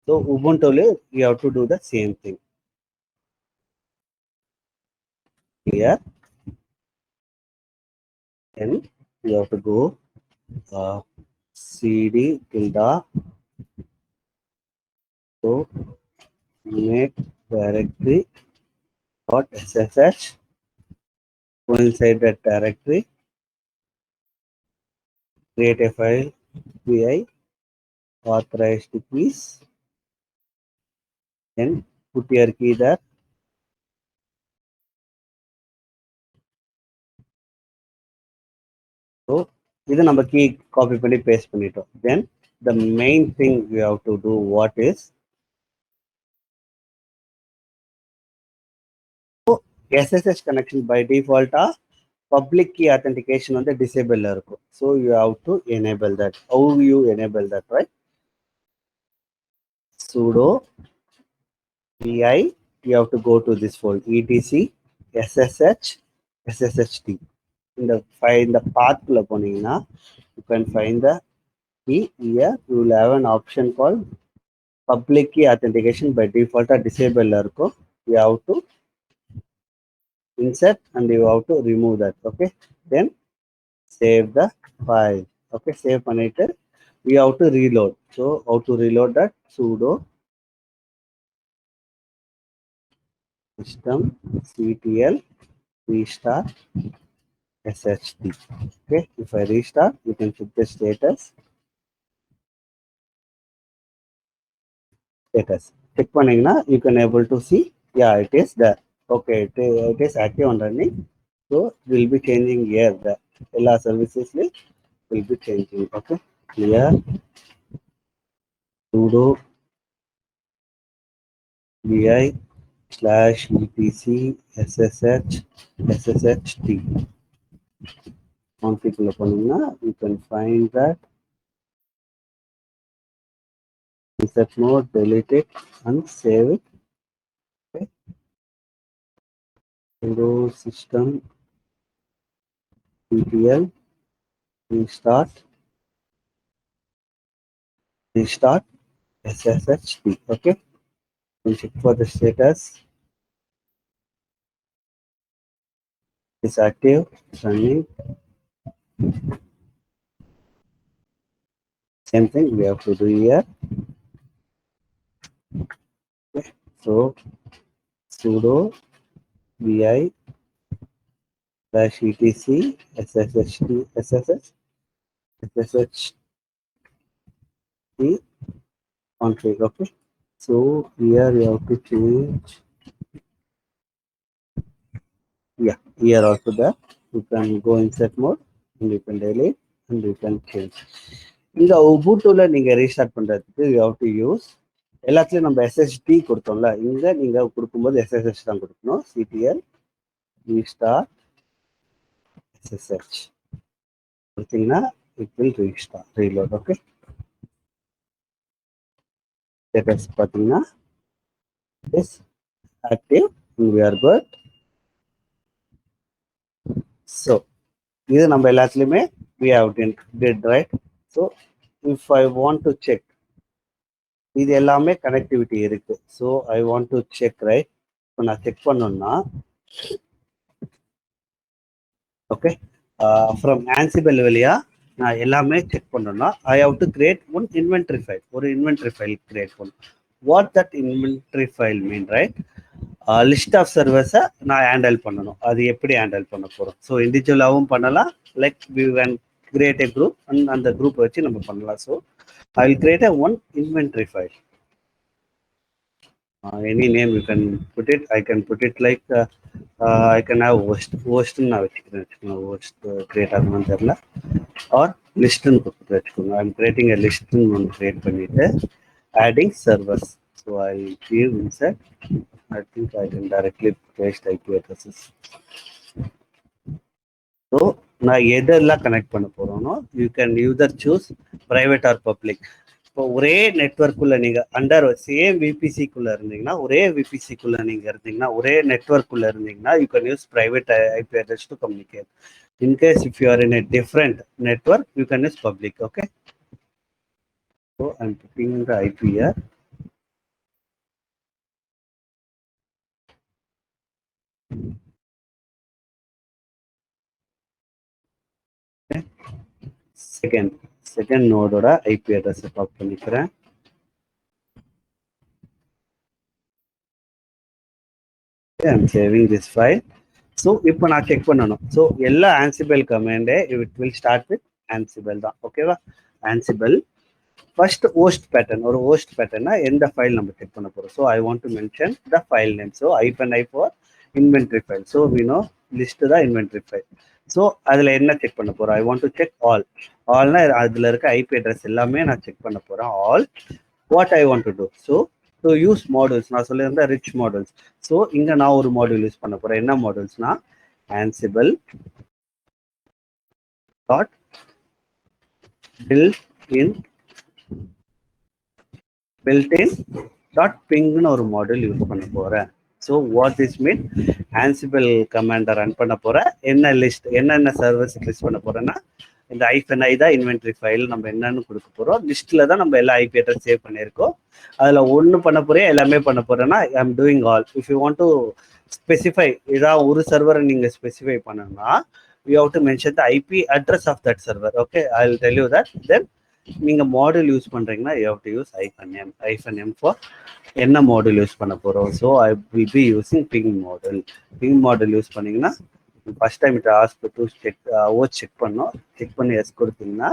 So Ubuntu you have to do the same thing. Here. Then you have to go cd tilde. So make directory .ssh. Go inside that directory. Create a file vi authorized keys. Then put your key there. So இது நம்ம key copy பண்ணி paste பண்ணிட்டோம். Then the main thing we have to do what is SSH connection by default public key authentication on the disable இருக்கும். So you have to enable that. How you enable that, right? Sudo vi, you have to go to this folder etc ssh sssht. In the path போனீங்கன்னா you can find the key here. You will have an option called public key authentication by default disable இருக்கும். You have to insert and you have to remove that. Okay. Then save the file. Okay. Save பண்ணிட்டு we have to reload. So how to reload that? Sudo systemctl restart sht. Okay. If I restart, you can check the status. Check பண்ணீங்கன்னா you can able to see, yeah, it is there. Okay, it is active and running. So we'll be changing here the எல்லா services will be changing. Okay. Clear sudo vi/etc/sshht. config ல போனீங்கன்னா you can find that insert mode, delete it and save it. Okay. Windows system TTL restart SSHD. Okay. We'll check for the status. Is active, running. Same thing we have to do here. Okay. So sudo vi/etc/sshd config. Okay. So here you have to change. Yeah, here also there. You can go insert mode and you can delete and you can change. இந்த உபுண்டுல நீங்க restart பண்றதுக்கு you have to use எல்லாத்துலயும் நம்ம SSD கொடுத்தோம்ல, இங்க நீங்க கொடுக்கும்போது SSH தான் கொடுக்கணும். CTL restart SSH கொடுத்தீங்கன்னா it will restart reload. Okay. Status பார்த்தீங்கன்னா is active and we are good. So இது நம்ம எல்லாத்துலயுமே we have did right. So if I want to check, இது எல்லாமே கனெக்டிவிட்டி இருக்கு. So I want to check right. இப்போ நான் செக் பண்ணணும்னா ஓகே ஃப்ரம் ஆன்சிபிள் வழியா நான் எல்லாமே செக் பண்ணணும்னா I have to create one inventory file. ஒரு இன்வென்ட்ரி ஃபைல் கிரியேட் பண்ணணும். What that inventory file mean right? List of சர்வர்ஸை நான் ஹேண்டில் பண்ணணும். அது எப்படி ஹேண்டில் பண்ண போகிறோம்? ஸோ இண்டிவிஜுவலாகவும் பண்ணலாம், like we can create a group and அந்த குரூப் வச்சு நம்ம பண்ணலாம். So I will create a one inventory file. Any name you can put it. I can put it like I can have host na vechikren host create ஆகணும் தெரியல, or list னு கொடுத்து வச்சுக்கோங்க. I'm creating a list னு ஒன்று create பண்ணிட்டு adding servers. So I'll give insert. I think I can directly paste IP addresses. So நான் எதெல்லாம் கனெக்ட் பண்ண போறோம்னோ you can either choose private or public. இப்போ ஒரே நெட்வொர்க்குள்ள நீங்க அண்டர் சேம் விபிசிக்குள்ள இருந்தீங்கன்னா, ஒரே விபிசிக்குள்ள நீங்க இருந்தீங்கன்னா, ஒரே நெட்வொர்க்குள்ள இருந்தீங்கன்னா, you can use private IP address to communicate. In case if you are in a different network, you can use public. Okay. So I'm putting the IP here. Second நோடோட IP address type பண்ணிக்கிறேன். I'm saving this file. So இப்போ நான் check பண்ணணும். So எல்லா Ansible கமாண்டே it will start with Ansible தான். ஓகேவா? Ansible first host pattern. ஒரு ஹோஸ்ட் பேட்டர்னா எந்த ஃபைல் நம்ம செக் பண்ண போகிறோம்? So I want to mention the file name. So I for inventory file. So we know list தான் இன்வென்ட்ரி ஃபைல். ஸோ அதில் என்ன செக் பண்ண போகிறோம்? I want to check all. ஆல்னா அதில் இருக்க ஐபி அட்ரஸ் எல்லாமே நான் செக் பண்ண போகிறேன். All what I want to do? So to use models நான் சொல்லியிருந்தேன் ரிச் மாடல்ஸ். ஸோ இங்கே நான் ஒரு மாடியூல் யூஸ் பண்ண போகிறேன். என்ன மாடல்ஸ்னா Ansible dot built in dot பிங்னு ஒரு மாடியூல் யூஸ் பண்ண போகிறேன். So what this mean? Ansible கமாண்டை ரன் பண்ண போகிறேன். என்ன லிஸ்ட் என்னென்ன சர்வர்ஸ் லிஸ்ட் பண்ண போகிறேன்னா, இந்த -i தான் இன்வென்ட்ரி ஃபைல். நம்ம என்னன்னு கொடுக்க போகிறோம்? லிஸ்ட்டில் தான் நம்ம எல்லா ஐபி அட்ரஸ் சேவ் பண்ணியிருக்கோம். அதில் ஒன்று பண்ண போகிறேன், எல்லாமே பண்ண போகிறேன்னா I am doing all. If you want to specify, ஏதாவது ஒரு சர்வரை நீங்கள் ஸ்பெசிஃபை பண்ணணும்னா you have to mention the IP address of that server. Okay, I will tell you that. Then நீங்கள் மாடல் யூஸ் பண்ணுறீங்கன்னா you have to use -m for என்ன model use பண்ண போகிறோம். So I will be using ping model use பண்ணிங்கன்னா first time it ask to check check பண்ணோம். Check பண்ணி S கொடுத்தீங்கன்னா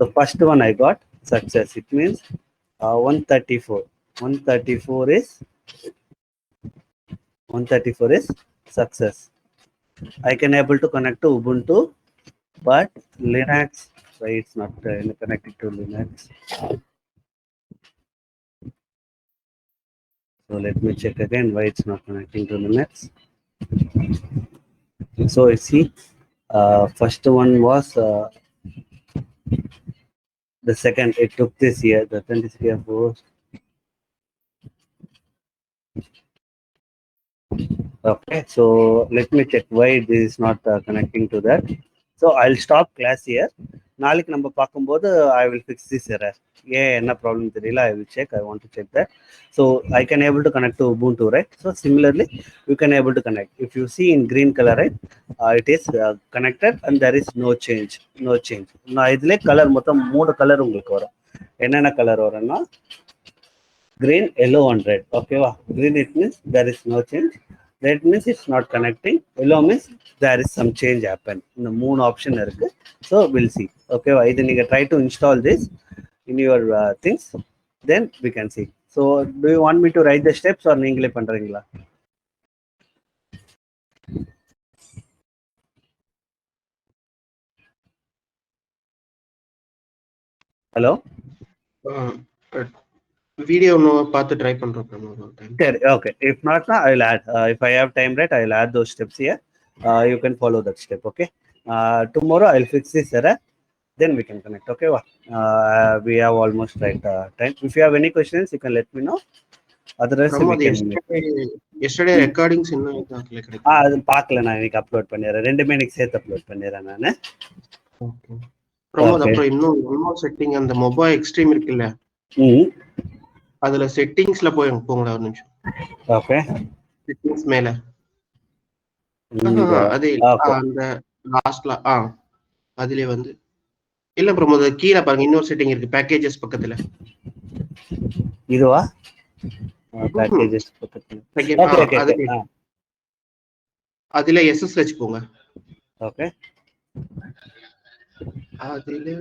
the first one I got success. It means 134 is success. I can able to connect to Ubuntu, but Linux, why it's not connected to Linux? So let me check again why it's not connecting to the nets. So I see first one was the second, it took this year, the 23 of host. Okay, so let me check why this is not connecting to that. So I'll stop class here. நாளைக்கு நம்ம பார்க்கும்போது I will fix this error. ஏன் என்ன problem தெரியல, I will check. I want to check that. So I can able to connect to Ubuntu, right? So similarly, you can able to connect. If you see in green color, right, it is connected and there is no change. No change. நான் இதுல colour மொத்தம் 3 colour உங்களுக்கு வரும். என்னென்ன colour வரும்னா green, yellow and red. Okay, green it means there is no change. Red means it's not connecting. Yellow means there is some change happen. In the moon option irukku. So we'll see. Okay, either you try to install this in your things, then we can see. So do you want me to write the steps or நீங்களே பண்றீங்களா? Hello? Video பார்த்து try பண்றோம் பிரமோத். சரி, okay. If not, I will add. If I have time, right, I will add those steps here. You can follow that step. Okay. Tomorrow I will fix this error. Then we can connect. Okay. We have almost right time. If you have any questions, you can let me know. Otherwise, we can. Yesterday recordings இன்னும் இதுல கிடைக்கும். அது பார்க்கல, நான் இன்னைக்கு upload பண்ணிடுறேன். ரெண்டுமே இன்னைக்கு சேர்த்து அப்லோட் பண்ணிடுறேன் நான். ஓகே பிரமோத், அப்புறம் இன்னும் செட்டிங் அந்த மொபைல் எக்ஸ்ட்ரீம் இருக்குல்ல, அதுல செட்டிங்ஸ்ல போங்கடா ஒரு நிமிஷம். ஓகே, செட்டிங்ஸ் மேல அது அந்த லாஸ்ட்ல அதுலயே வந்து இல்ல பிரமோத், கீழ பாருங்க இன்னொரு செட்டிங் இருக்கு பேக்கேஜஸ் பக்கத்துல. இதுவா? பேக்கேஜஸ் பக்கத்துல. ஓகே, அதுல SSH போங்க. ஓகே, அதுல